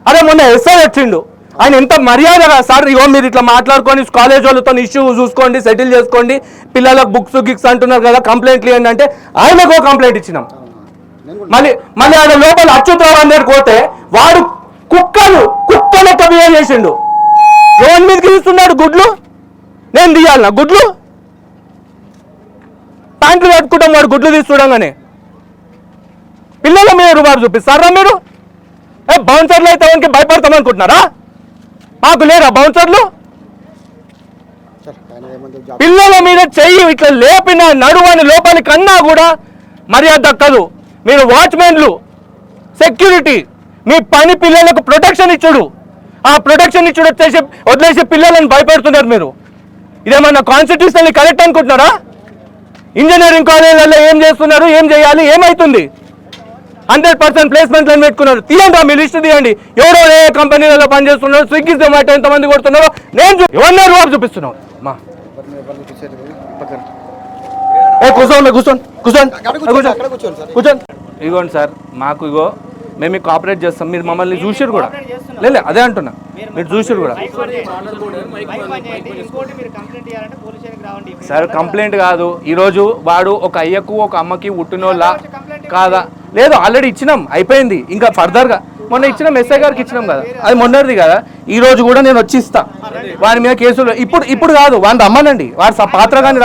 అదే మొన్న ఎస్ఐ వచ్చిండు, ఆయన ఎంత మర్యాదగా సార్ ఇగో మీరు ఇట్లా మాట్లాడుకొని కాలేజ్ వాళ్ళతో ఇష్యూ చూసుకోండి, సెటిల్ చేసుకోండి, పిల్లలకు బుక్స్ గిక్స్ అంటున్నారు కదా, కంప్లైంట్లు ఇవ్వండి అంటే ఆయనకు కంప్లైంట్ ఇచ్చినాం. మళ్ళీ ఆయన లోపల అచ్యుతరావు అందరికి పోతే వాడు కుక్క లెక్క బిహేవ్ చేసిండు. ఎవరి మీదకి తీస్తున్నాడు గుడ్లు? నేను తీయాలనా గుడ్లు? ప్యాంట్లు కట్టుకుంటాం వాడు గుడ్లు తీస్తుండగానే పిల్లల మీద రుబాబు చూపిస్తారా మీరు? బౌన్సర్లు అయితే వానికి భయపడతాం అనుకుంటున్నారా? మాకు లేరా బౌన్సర్లు? పిల్లల మీద చెయ్యి ఇట్లా లేపిన నడువని లోపలికి కన్నా కూడా మర్యాద దక్కదు. మీరు వాచ్మెన్లు, సెక్యూరిటీ, మీ పని పిల్లలకు ప్రొటెక్షన్ ఇచ్చుడు, ఆ ప్రొటెక్షన్ ఇచ్చుడు వచ్చేసి వదిలేసి పిల్లలను భయపెడుతున్నారు మీరు. ఇదేమన్నా కాన్స్టిట్యూషనల్లీ కరెక్ట్ అనుకుంటున్నారా? ఇంజనీరింగ్ కాలేజీలలో ఏం చేస్తున్నారు, ఏం చేయాలి, ఏమవుతుంది? 100% ప్లేస్మెంట్లను పెట్టుకున్నారు. తీయండి మీ లిస్ట్ తీయండి, ఎవరో ఏ కంపెనీలలో పనిచేస్తున్నారు, స్విగ్గీ జొమాటో ఎంతమంది కొడుతున్నారో నేను ఎవరినే రూపాయలు చూపిస్తున్నావు. మా కూర్చోండి. ఇగోండి సార్, మాకు ఇగో మేము కోఆపరేట్ చేస్తాం, మీరు మమ్మల్ని చూసిరు కూడా. లేదు అదే అంటున్నా, మీరు చూసిరు కూడా. సార్ కంప్లైంట్ కాదు, ఈరోజు వాడు ఒక అయ్యకు ఒక అమ్మకి పుట్టినోళ్ళ కాదా? లేదు ఆల్రెడీ ఇచ్చినాం, అయిపోయింది. ఇంకా ఫర్దర్గా మొన్న ఇచ్చినాం, ఎస్ఐ గారికి ఇచ్చినాం కదా, అది మొన్నది కదా. ఈ రోజు కూడా నేను వచ్చి ఇస్తా వారి మీద కేసులు. ఇప్పుడు కాదు, వాడిని రమ్మనండి, వాడి పాత్ర కానీ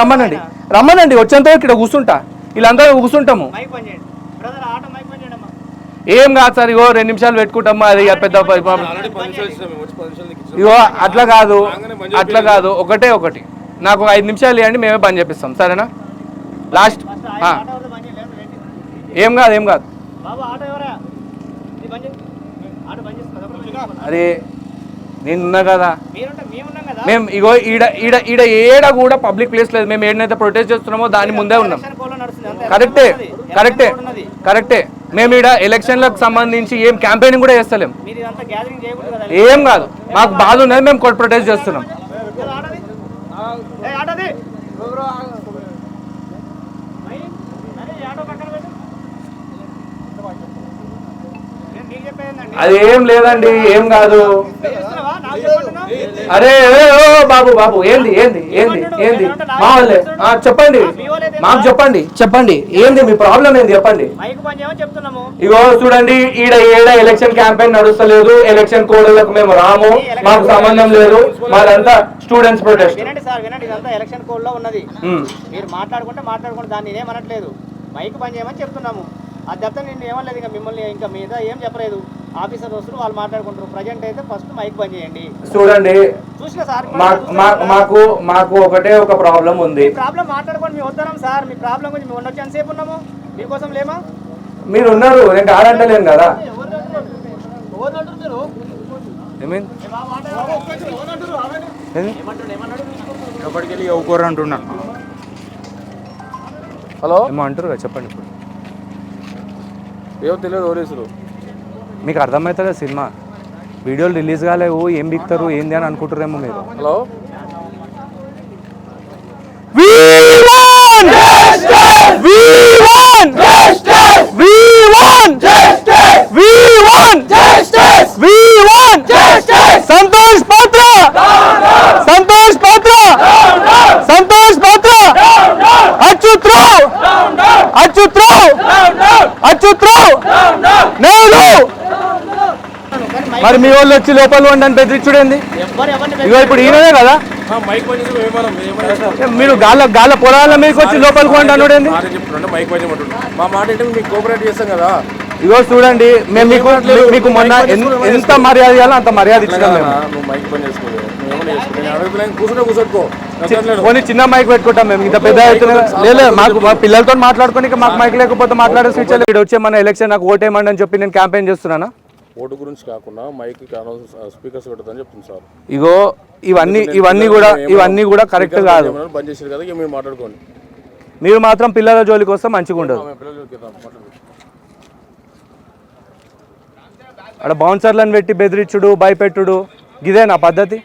రమ్మనండి వచ్చేంత ఇక్కడ కూర్చుంటా, వీళ్ళందరూ కూర్చుంటాము. ఏం కాదు సార్, ఇగో 2 నిమిషాలు పెట్టుకుంటాము, అది పెద్ద ఇగో అట్లా కాదు ఒకటి నాకు 5 నిమిషాలు ఇవ్వండి, మేమే బంద్ చేపిస్తాం, సరేనా? లాస్ట్ ఏం కాదు అదే నేనున్నా కదా. మేము ఇగో ఈడ ఏడ కూడా పబ్లిక్ ప్లేస్ లేదు, మేము ఏడనైతే ప్రొటెస్ట్ చేస్తున్నామో దాని ముందే ఉన్నాం. కరెక్టే. మేము ఈడ ఎలక్షన్లకు సంబంధించి ఏం క్యాంపెయినింగ్ కూడా చేస్తలేం, ఏం కాదు. మాకు బాధ ఉన్నది, మేము ప్రొటెస్ట్ చేస్తున్నాం. అది ఏం లేదండి, ఏం కాదు. అరే బాబు ఏంది మా వాళ్ళే చెప్పండి, మాకు చెప్పండి ఏంది మీ ప్రాబ్లం ఏంది చెప్పండి. ఇగో చూడండి, ఏడ ఎలక్షన్ క్యాంపెయిన్ నడుస్తలేదు, ఎలక్షన్ కోడ్లకు మేము రాము, మాకు సంబంధం లేదు, మాదంతా స్టూడెంట్స్ ప్రొటెస్ట్. ఎలక్షన్ కోడ్ లో ఉన్నది, మీరు మాట్లాడుకుంటే దాన్ని ఏమనట్లేదు, మైక్ బంద్ చేయమని చెప్తున్నాము. అది తప్ప నేను ఏమనలేదు, ఇంకా మిమ్మల్ని ఇంకా మీద ఏం చెప్పలేదు. ఆఫీసర్ వస్తారు, వాళ్ళు మాట్లాడుకుంటారు. ప్రజెంట్ అయితే ఫస్ట్ మైక్ బంద్ చేయండి. చూడండి, చూసిన సార్ మాకు ఒకటే ఒక ప్రాబ్లం ఉంది. ప్రాబ్లం మాట్లాడుకోండి, మేము వద్దాం సార్. మీ ప్రాబ్లం గురించి మేము ఉండొచ్చు ఎంతసేపు ఉన్నాము, మీకోసం లేమా? మీరు ఉన్నారు, నేను కాదంటలేను కదా. హలో ఏమో అంటారు కదా, చెప్పండి. ఇప్పుడు ఏమో తెలియదు ఓరేసులు. మీకు అర్థమవుతుందా సినిమా? వీడియోలు రిలీజ్ కాలేవు, ఏం బిక్తారు ఏంది అని అనుకుంటారేమో మీరు. హలో సంతోష్ పాత్ర అచ్యుత్రావు నేను మరి మీ వాళ్ళు వచ్చి లోపల ఉండని బెదిరించుడేంది? ఇగో ఇప్పుడు ఈయననే కదా మైక్ పని మీరు గాల పొలాల మీకు వచ్చి లోపలికి పోండి అనుడేంది? చెప్తున్నా మైక్ పని మా మాట అంటే మీకు కోఆపరేట్ చేస్తాం కదా. ఇగో చూడండి, మేము మీకు మొన్న ఎంత మర్యాద ఇవ్వాలో అంత మర్యాద ఇచ్చినాం. నువ్వు మైక్ పని చేసుకోలేదు, కూర్చోట్టుకో. కొన్ని చిన్న మైక్ పెట్టుకుంటాం మేము, ఇంత పెద్ద లేదు. మాకు మా పిల్లలతో మాట్లాడుకుని మాకు మైక్ లేకపోతే మాట్లాడే స్విచ్ ఇక్కడ వచ్చే మన ఎలక్షన్ నాకు ఓటేయమండి అని చెప్పి నేను క్యాంపెయిన్ చేస్తున్నాను. ఓటు గురించి కాకుండా మైక్ స్పీకర్స్ పెడతాను చెప్తుంది సార్. ఇగో ఇవన్నీ కూడా కరెక్ట్ కాదు. బంద్ చేసారు కదా, మీరు మాట్లాడుకోండి. మీరు మాత్రం పిల్లల జోలికి వస్తే మంచిగా ఉండదు. అక్కడ బౌన్సర్లను పెట్టి బెదిరించుడు, భయపెట్టుడు, ఇదే నా పద్ధతి.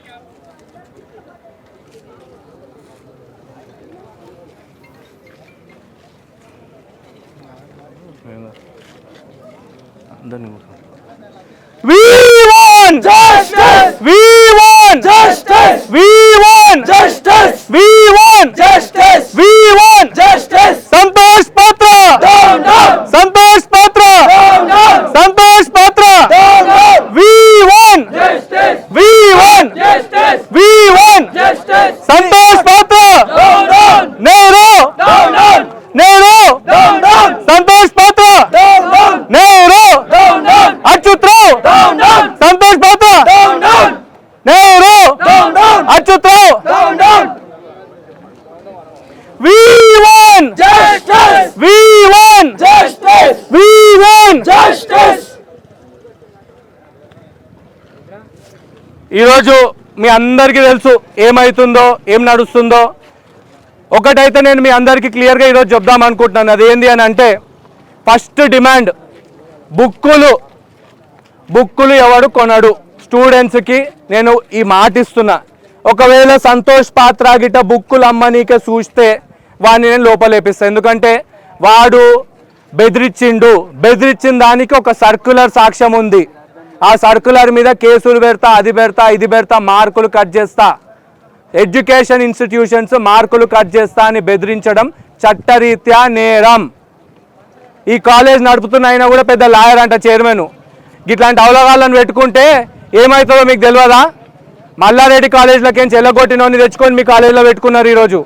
We want justice. We want justice. We want justice. We want justice. We want justice. Santosh Patra. Down down. Santosh Patra. Down down. Santosh Patra. Down down. We want justice. We want justice. We want justice. Santosh Patra. Down down. Nehru. Down down. Nehru. Down down. Santosh Patra. Down down. Nehru. Down down. Achyut Rao. Down down. Santosh Patra. Down down. Nehru. Down down. Achyut Rao. Down down. We want justice. We want justice. We want justice. ఈరోజు మీ అందరికీ తెలుసు ఏమవుతుందో, ఏం నడుస్తుందో. ఒకటైతే నేను మీ అందరికీ క్లియర్గా ఈరోజు చెప్దాం అనుకుంటున్నాను. అదేంటి అని అంటే, ఫస్ట్ డిమాండ్ బుక్కులు ఎవడు కొనడు. స్టూడెంట్స్కి నేను ఈ మాట ఇస్తున్నా. ఒకవేళ సంతోష్ పాత్ర గిట్ట బుక్కులు అమ్మనీకే చూస్తే వాడిని నేను లోపలేపిస్తాను. ఎందుకంటే వాడు బెదిరించిన దానికి ఒక సర్క్యులర్ సాక్ష్యం ఉంది. ఆ సర్క్యులర్ మీద కేసులు పెడతా, అది పెడతా, ఇది పెడతా, మార్కులు కట్ చేస్తా, ఎడ్యుకేషన్ ఇన్స్టిట్యూషన్స్ మార్కులు కట్ చేస్తా అని బెదిరించడం చట్టరీత్యా నేరం. ఈ కాలేజ్ నడుపుతున్న అయినా కూడా పెద్ద లాయర్ అంట చైర్మన్. ఇట్లాంటి అవలగాళ్ళను పెట్టుకుంటే ఏమవుతుందో మీకు తెలియదా? మల్లారెడ్డి కాలేజీలకేంచి ఎల్లగొట్టినోని తెచ్చుకొని మీ కాలేజీలో పెట్టుకున్నారు. ఈరోజు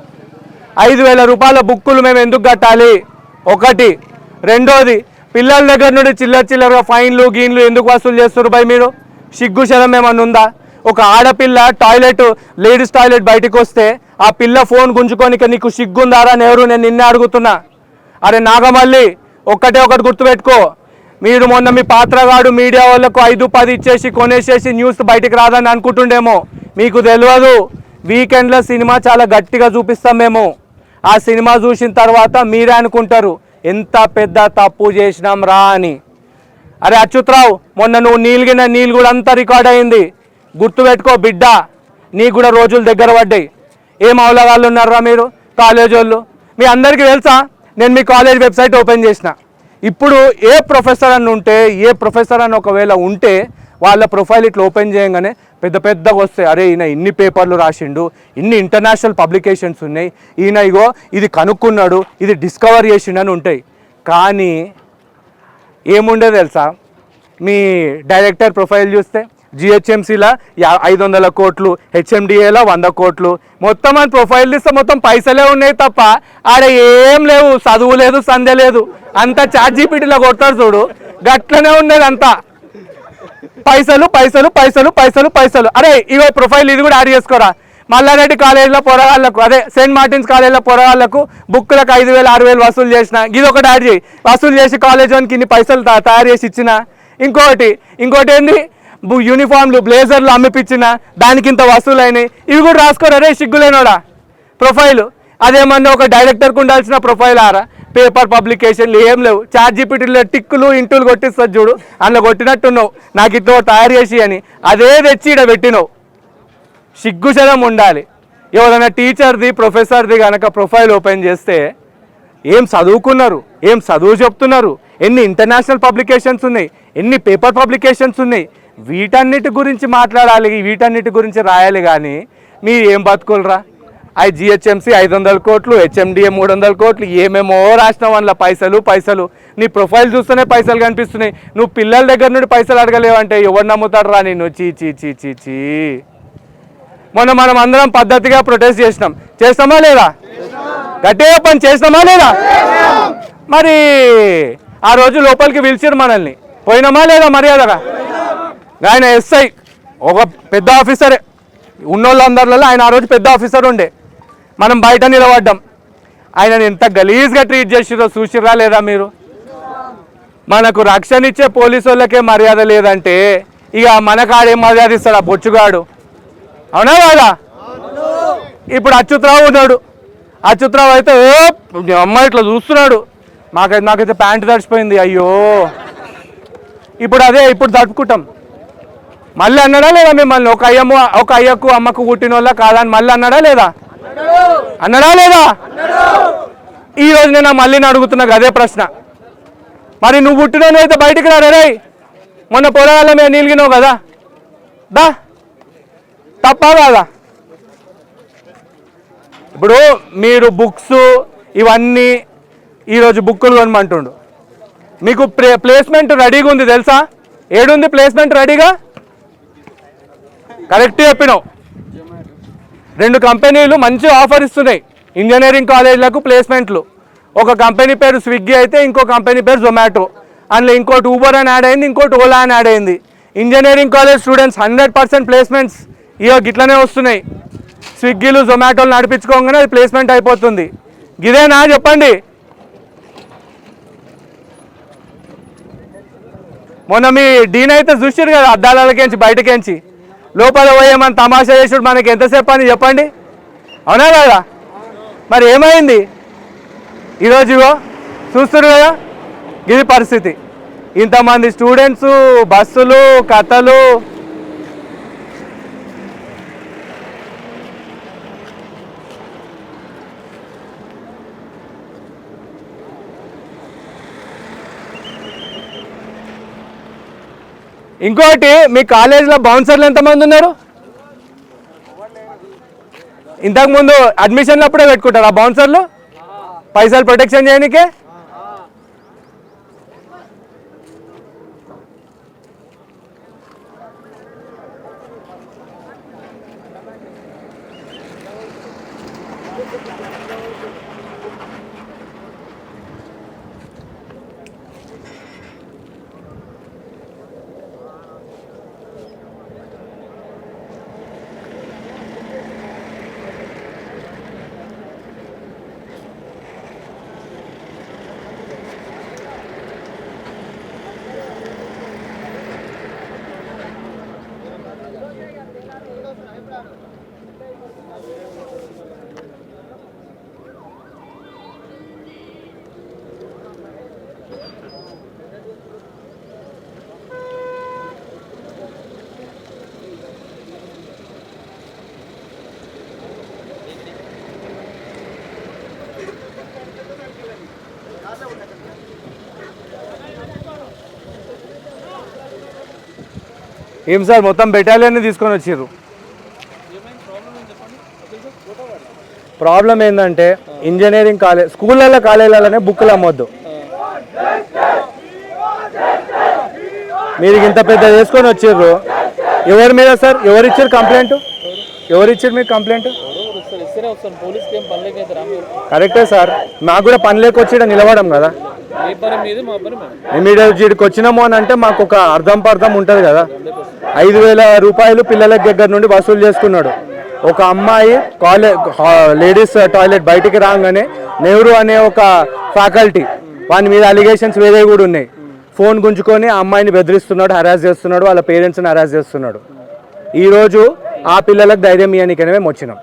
5,000 రూపాయల బుక్కులు మేము ఎందుకు కట్టాలి? ఒకటి. రెండోది, పిల్లల దగ్గర నుండి చిల్లరగా ఫైన్లు గీన్లు ఎందుకు వసూలు చేస్తారు భయ్? మీరు సిగ్గు శరం ఏమన్నా ఉందా? ఒక ఆడపిల్ల లేడీస్ టాయిలెట్ బయటకు వస్తే ఆ పిల్ల ఫోన్ గుంజుకొని నీకు సిగ్గుందారా నెహ్రూ? నేను నిన్నే అడుగుతున్నా. అరే నాగమల్లి, ఒకటి గుర్తుపెట్టుకో. మీరు మొన్న మీ పాత్రగాడు మీడియా వాళ్ళకు 5-10 ఇచ్చేసి కొనేసేసి న్యూస్ బయటకు రాదని అనుకుంటుండేమో. మీకు తెలియదు, వీకెండ్లో సినిమా చాలా గట్టిగా చూపిస్తాం మేము. ఆ సినిమా చూసిన తర్వాత మీరే అనుకుంటారు ఎంత పెద్ద తప్పు చేసినాం రా అని. అరే అచ్యుత్ రావు, మొన్న నువ్వు నీళ్ళు కూడా అంతా రికార్డ్ అయింది. గుర్తుపెట్టుకో బిడ్డ, నీకు కూడా రోజులు దగ్గర పడ్డాయి. ఏం అవలగాళ్ళు ఉన్నారా మీరు కాలేజ్ వాళ్ళు? మీ అందరికీ తెలుసా, నేను మీ కాలేజ్ వెబ్సైట్ ఓపెన్ చేసిన. ఇప్పుడు ఏ ప్రొఫెసర్ అని ఒకవేళ ఉంటే వాళ్ళ ప్రొఫైల్ ఇట్లా ఓపెన్ చేయగానే పెద్దగా వస్తాయి. అరే ఈయన ఇన్ని పేపర్లు రాసిండు, ఇన్ని ఇంటర్నేషనల్ పబ్లికేషన్స్ ఉన్నాయి, ఈయన ఇగో ఇది కనుక్కున్నాడు, ఇది డిస్కవర్ చేసిండు అని ఉంటాయి. కానీ ఏముండే తెలుసా? మీ డైరెక్టర్ ప్రొఫైల్ చూస్తే జిహెచ్ఎంసీలో 500 కోట్లు, హెచ్ఎండిఏలో 100 కోట్లు, మొత్తం అని ప్రొఫైల్ ఇస్తే మొత్తం పైసలే ఉన్నాయి తప్ప ఆడ ఏం లేవు. చదువు లేదు, సంధ్య లేదు. అంతా ChatGPTలో కొడతారు చూడు, గట్లనే ఉన్నది అంతా. పైసలు పైసలు పైసలు పైసలు పైసలు. అరే ఇగో ప్రొఫైల్ ఇది కూడా యాడ్ చేసుకోరా. మల్లారెడ్డి కాలేజీలో పొరగాళ్ళకు, అదే సెయింట్ మార్టిన్స్ కాలేజీలో పొరగాళ్ళకు బుక్కులకు 5,000-6,000 వసూలు చేసిన. ఇది ఒకటి యాడ్ చేయి. వసూలు చేసి కాలేజ్ వానికి ఇన్ని పైసలు తయారు చేసి ఇచ్చిన. ఇంకోటి ఏంది, యూనిఫామ్లు బ్లేజర్లు అమ్మిపించిన, దానికి ఇంత వసూలు అయినాయి. ఇవి కూడా రాసుకోరా రే సిగ్గులేనోడా ప్రొఫైల్. అదేమన్నా ఒక డైరెక్టర్కి ఉండాల్సిన ప్రొఫైల్ ఆరా? పేపర్ పబ్లికేషన్లు ఏం లేవు. ChatGPTలో టిక్కులు ఇంటులు కొట్టిస్తుంది చూడు, అందులో కొట్టినట్టున్నావు. నాకు ఇట్లా తయారు చేసి అని అదే తెచ్చి ఇక్కడ పెట్టినావు. సిగ్గుశరం ఉండాలి. ఎవరైనా టీచర్ది ప్రొఫెసర్ది కనుక ప్రొఫైల్ ఓపెన్ చేస్తే ఏం చదువుకున్నారు, ఏం చదువు చెప్తున్నారు, ఎన్ని ఇంటర్నేషనల్ పబ్లికేషన్స్ ఉన్నాయి, ఎన్ని పేపర్ పబ్లికేషన్స్ ఉన్నాయి, వీటన్నిటి గురించి మాట్లాడాలి, వీటన్నిటి గురించి రాయాలి. కానీ మీరు ఏం బతుకులరా? జిహెచ్ఎంసీ 500 కోట్లు, హెచ్ఎండిఏ 300 కోట్లు, ఏమేమో రాసినావు అందులో పైసలు. నీ ప్రొఫైల్ చూస్తేనే పైసలు కనిపిస్తున్నాయి. నువ్వు పిల్లల దగ్గర నుండి పైసలు అడగలేవంటే ఎవరు నమ్ముతాడు రా నిన్ను? చీ. మొన్న మనం అందరం పద్ధతిగా ప్రొటెస్ట్ చేస్తామా లేదా? గట్టిగా పని చేస్తామా లేదా? మరి ఆ రోజు లోపలికి పిలిచారు మనల్ని, పోయినామా లేదా మర్యాదగా? ఆయన ఎస్ఐ ఒక పెద్ద ఆఫీసరే, ఉన్నోళ్ళందరిలో ఆయన ఆ రోజు పెద్ద ఆఫీసర్ ఉండే. మనం బయట నిలబడ్డాం, ఆయనని ఎంత గలీజ్గా ట్రీట్ చేసిరో చూసిరా లేదా మీరు? మనకు రక్షణ ఇచ్చే పోలీసు వాళ్ళకే మర్యాద లేదంటే ఇక మనకు ఆడేం మర్యాద ఇస్తాడు ఆ బొచ్చుగాడు? అవునా కాదా? ఇప్పుడు అచ్యుతరావు ఉన్నాడు, అచ్యుతరావు అయితే అమ్మాయి ఇట్లా చూస్తున్నాడు, నాకైతే ప్యాంటు తడిచిపోయింది అయ్యో. ఇప్పుడు తడుపుకుంటాం. మళ్ళీ అన్నాడా లేదా మిమ్మల్ని ఒక అయ్యకు అమ్మకు పుట్టిన వాళ్ళ కాదని మళ్ళీ అన్నాడా లేదా? అన్నాడా లేదా? ఈరోజు నేను మళ్ళీ అడుగుతున్నా అదే ప్రశ్న. మరి నువ్వు పుట్టినోను అయితే బయటికి రా. మొన్న పొలాల మీద నీలిగినావు కదా, దా, తప్పా కాదా? ఇప్పుడు మీరు బుక్స్ ఇవన్నీ ఈరోజు బుక్కులు కొనమంటుండు, మీకు ప్లేస్మెంట్ రెడీగా ఉంది తెలుసా? ఏడుంది ప్లేస్మెంట్ రెడీగా? కరెక్ట్ చెప్పినావు. 2 కంపెనీలు మంచి ఆఫర్ ఇస్తున్నాయి ఇంజనీరింగ్ కాలేజీలకు ప్లేస్మెంట్లు. ఒక కంపెనీ పేరు స్విగ్గీ అయితే ఇంకో కంపెనీ పేరు జొమాటో. అందులో ఇంకోటి ఊబర్ అని యాడ్ అయింది, ఇంకోటి ఓలా అని యాడ్ అయింది. ఇంజనీరింగ్ కాలేజ్ స్టూడెంట్స్ 100% ప్లేస్మెంట్స్ గిట్లనే వస్తున్నాయి. స్విగ్గీలు జొమాటోలు నడిపించుకోగానే అది ప్లేస్మెంట్ అయిపోతుంది. ఇదేనా చెప్పండి? మొన్న మీ డీన్ అయితే చూసారు కదా, అద్దాలకేంచి బయటకేంచి లోపల పోయేమని తమాషా చేసుడు మనకి ఎంతసేపు అని చెప్పండి, అవునా కదా? మరి ఏమైంది ఈరోజు? చూస్తున్నారు కదా ఇది పరిస్థితి. ఇంతమంది స్టూడెంట్స్, బస్సులు, కథలు. ఇంకోటి, మీ కాలేజీలో బౌన్సర్లు ఎంతమంది ఉన్నారు? ఇంతకుముందు అడ్మిషన్లు అప్పుడే పెట్టుకుంటారు ఆ బౌన్సర్లు పైసలు ప్రొటెక్షన్ చేయడానికే. ఏం సార్ మొత్తం బెటాలియన్ని తీసుకొని వచ్చారు? ప్రాబ్లం ఏంటంటే ఇంజనీరింగ్ కాలేజ్ స్కూళ్ళల్లో కాలేజీలలోనే బుక్కులు అమ్మొద్దు. మీరు ఇంత పెద్ద చేసుకొని వచ్చారు, ఎవరి మీద సార్? ఎవరిచ్చారు కంప్లైంట్? ఎవరిచ్చారు మీకు కంప్లైంట్? కరెక్టే సార్, మాకు కూడా పని లేకొచ్చి నిలవడం కదా. ఇమీడియట్కి వచ్చినాము అని అంటే మాకు ఒక అర్థం ఉంటుంది కదా. 5,000 రూపాయలు పిల్లల దగ్గర నుండి వసూలు చేసుకున్నాడు. ఒక అమ్మాయి లేడీస్ టాయిలెట్ బయటికి రాగానే నెహ్రూ అనే ఒక ఫ్యాకల్టీ వాని మీద అలిగేషన్స్ వేరే కూడా ఉన్నాయి. ఫోన్ గుంజుకొని ఆ అమ్మాయిని బెదిరిస్తున్నాడు, హరాస్ చేస్తున్నాడు, వాళ్ళ పేరెంట్స్ని హరాస్ చేస్తున్నాడు. ఈరోజు ఆ పిల్లలకు ధైర్యం ఇవ్వడానికనే మేము వచ్చినాం.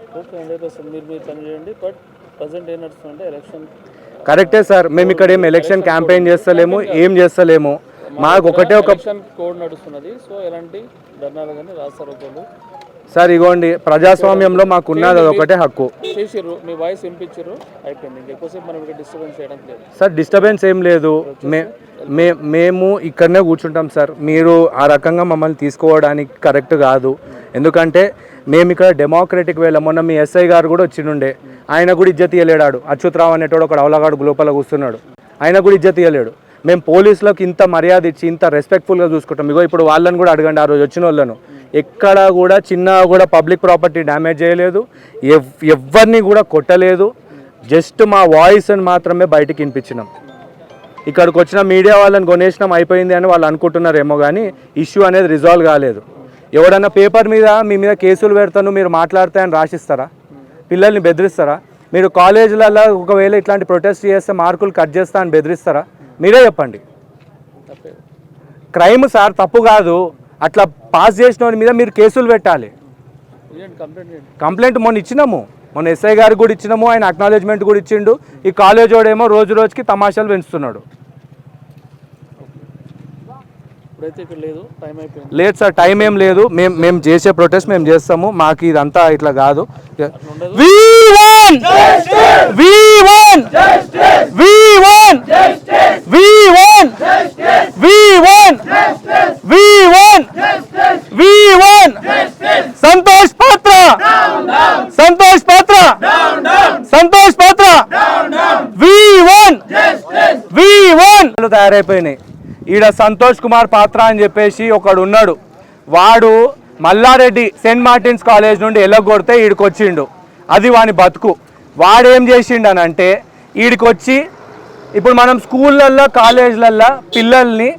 కరెక్టే సార్, మేము ఇక్కడ ఏం ఎలక్షన్ క్యాంపెయిన్ చేస్తలేము, ఏం చేస్తలేము. మాకు ఒకటే ఒక కోడ్ నడుస్తున్నది. సో ఎలాంటి ధర్నాలు కానీ రాస్తారోకోలు సార్ ఇగోండి, ప్రజాస్వామ్యంలో మాకు ఉన్నది ఒకటే హక్కు. మీ వాయిస్ వినిపించారు, అయిపోయింది. ఎక్కువసేపు మనం ఇక్కడ డిస్టర్బెన్స్ చేయడం లేదు సార్. డిస్టర్బెన్స్ ఏం లేదు, మేము ఇక్కడనే కూర్చుంటాం సార్. మీరు ఆ రకంగా మమ్మల్ని తీసుకోవడానికి కరెక్ట్ కాదు. ఎందుకంటే మేము ఇక్కడ డెమోక్రటిక్ వేళ మొన్న మీ ఎస్ఐ గారు కూడా వచ్చిండే, ఆయన కూడా ఇజ్జత్ ఇవ్వలేడాడు. అచ్యుతరావు అనేటోడు ఒక అవలగాడు లోపల కూర్చున్నాడు, ఆయన కూడా ఇజ్జత్ ఇవ్వలేడు. మేము పోలీసులకు ఇంత మర్యాద ఇచ్చి ఇంత రెస్పెక్ట్ఫుల్గా చూసుకుంటాం. ఇగో ఇప్పుడు వాళ్ళని కూడా అడగండి, ఆ రోజు వచ్చిన వాళ్ళను ఎక్కడ కూడా చిన్న కూడా పబ్లిక్ ప్రాపర్టీ డ్యామేజ్ చేయలేదు, ఎవరిని కూడా కొట్టలేదు. జస్ట్ మా వాయిస్ని మాత్రమే బయటికి వినిపించినాం. ఇక్కడికి వచ్చిన మీడియా వాళ్ళని కొనేసినాం అయిపోయింది అని వాళ్ళు అనుకుంటున్నారేమో, కానీ ఇష్యూ అనేది రిజాల్వ్ కాలేదు. ఎవడన్నా పేపర్ మీద మీ మీద కేసులు పెడతాను మీరు మాట్లాడతాయని రాసిస్తారా? పిల్లల్ని బెదిరిస్తారా? మీరు కాలేజీలలో ఒకవేళ ఇట్లాంటి ప్రొటెస్ట్ చేస్తే మార్కులు కట్ చేస్తా అని బెదిరిస్తారా? మీరే చెప్పండి. క్రైమ్ సార్, తప్పు కాదు. అట్లా పాస్ చేసిన మీద మీరు కేసులు పెట్టాలి. కంప్లైంట్ మొన్న ఇచ్చినాము, మొన్న ఎస్ఐ గారికి కూడా ఇచ్చినాము, ఆయన అక్నాలెడ్జ్మెంట్ కూడా ఇచ్చిండు. ఈ కాలేజ్ వాడేమో రోజు రోజుకి తమాషాలు పెంచుతున్నాడు. లేదు సార్, టైం ఏం లేదు. మేము చేసే ప్రొటెస్ట్ మేము చేస్తాము. మాకు ఇదంతా ఇట్లా కాదు. సంతోష్ పాత్ర, సంతోష్ పాత్ర, సంతోష్ పాత్ర, తయారైపోయినాయి. ఈడ సంతోష్ కుమార్ పాత్ర అని చెప్పేసి ఒకడు ఉన్నాడు. వాడు మల్లారెడ్డి సెయింట్ మార్టిన్స్ కాలేజ్ నుండి ఎలగొడితే ఈడికి వచ్చిండు. అది వాని బతుకు. వాడేం చేసిండు అని అంటే, ఈడికి వచ్చి ఇప్పుడు మనం స్కూళ్ళల్లో కాలేజీలల్లో పిల్లల్ని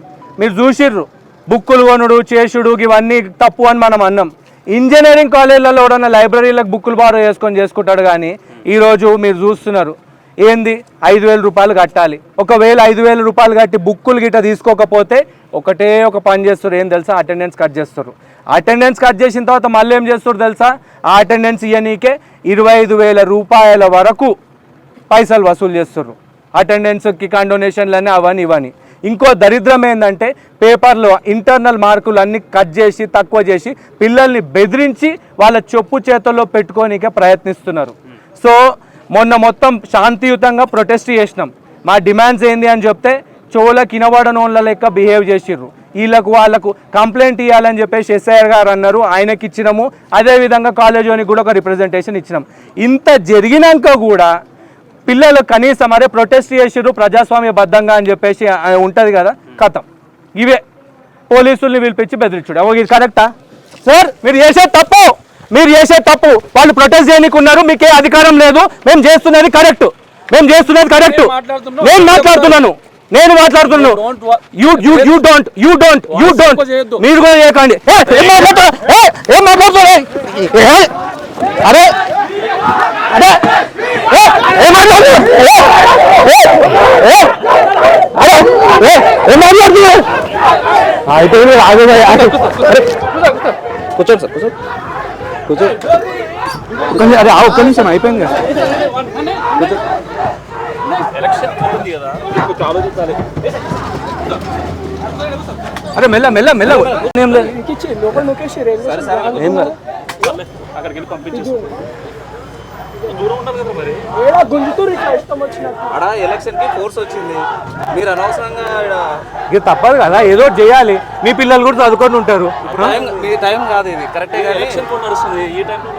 మీరు చూసిర్రు, బుక్కులు కొనుడు చేసుడు ఇవన్నీ తప్పు అని మనం అన్నాం. ఇంజనీరింగ్ కాలేజీలలో ఎవడన్నా లైబ్రరీలకు బుక్కులు బారో చేసుకుంటాడు. కానీ ఈరోజు మీరు చూస్తున్నారు ఏంది, 5,000 రూపాయలు కట్టాలి. ఒకవేళ 5,000 రూపాయలు కట్టి బుక్కులు గిట్ట తీసుకోకపోతే ఒకటే ఒక పని చేస్తారు, ఏం తెలుసా? అటెండెన్స్ కట్ చేస్తారు. అటెండెన్స్ కట్ చేసిన తర్వాత మళ్ళీ ఏం చేస్తారు తెలుసా? ఆ అటెండెన్స్ ఇవ్వనీకే 25,000 రూపాయల వరకు పైసలు వసూలు చేస్తారు. అటెండెన్స్కి కండోనేషన్లని అవని ఇవని. ఇంకో దరిద్రం ఏంటంటే, పేపర్లో ఇంటర్నల్ మార్కులు అన్నీ కట్ చేసి తక్కువ చేసి పిల్లల్ని బెదిరించి వాళ్ళ చెప్పు చేతుల్లో పెట్టుకోనికే ప్రయత్నిస్తున్నారు. సో మొన్న మొత్తం శాంతియుతంగా ప్రొటెస్ట్ చేసినాం. మా డిమాండ్స్ ఏంది అని చెప్తే చెవులకు వినబడనోళ్ళ లెక్క బిహేవ్ చేసిర్రు. వీళ్ళకు వాళ్ళకు కంప్లైంట్ ఇవ్వాలని చెప్పేసి ఎస్ఐ గారు అన్నారు, ఆయనకి ఇచ్చినాము. అదేవిధంగా కాలేజ్ వానికి కూడా ఒక రిప్రజెంటేషన్ ఇచ్చినాం. ఇంత జరిగినాక కూడా పిల్లలు కనీసం అరే ప్రొటెస్ట్ చేసిర్రు ప్రజాస్వామ్యబద్ధంగా అని చెప్పేసి ఉంటుంది కదా, కథం ఇవే పోలీసుల్ని పిలిపించి బెదిరించుడు. ఇది కరెక్టా సార్? మీరు చేసే తప్పు, మీరు చేసే తప్పు. వాళ్ళు ప్రొటెస్ట్ చేయడానికి ఉన్నారు, మీకే అధికారం లేదు. మేము చేస్తున్నది కరెక్ట్, మేము చేస్తున్నది కరెక్ట్. నేను మాట్లాడుతున్నాను, నేను మాట్లాడుతున్నాను. మీరు కూడా చేయకండి. ఏం మాట్లాడుతున్నా? అరే అరే ఏం మాట్లాడుతున్నా? ఏం మాట్లాడుతున్నా? అయిపోయింది. కూర్చోండి సార్, కూర్చోండి. అరే ఒక్క నిమిషం అయిపోయింది కదా. అరే మెల్ల మెల్ల మెల్ల. ఏం లేదు, ఏం లేదు. ఎలక్షన్ కి ఫోర్స్ వచ్చింది, మీరు అనవసరంగా ఇది తప్పదు కదా, ఏదో చేయాలి. మీ పిల్లలు కూడా చదువుకొని ఉంటారు. మీ టైం కాదు ఇది కరెక్ట్. ఎలక్షన్ కూడా నడుస్తుంది ఈ టైంలో.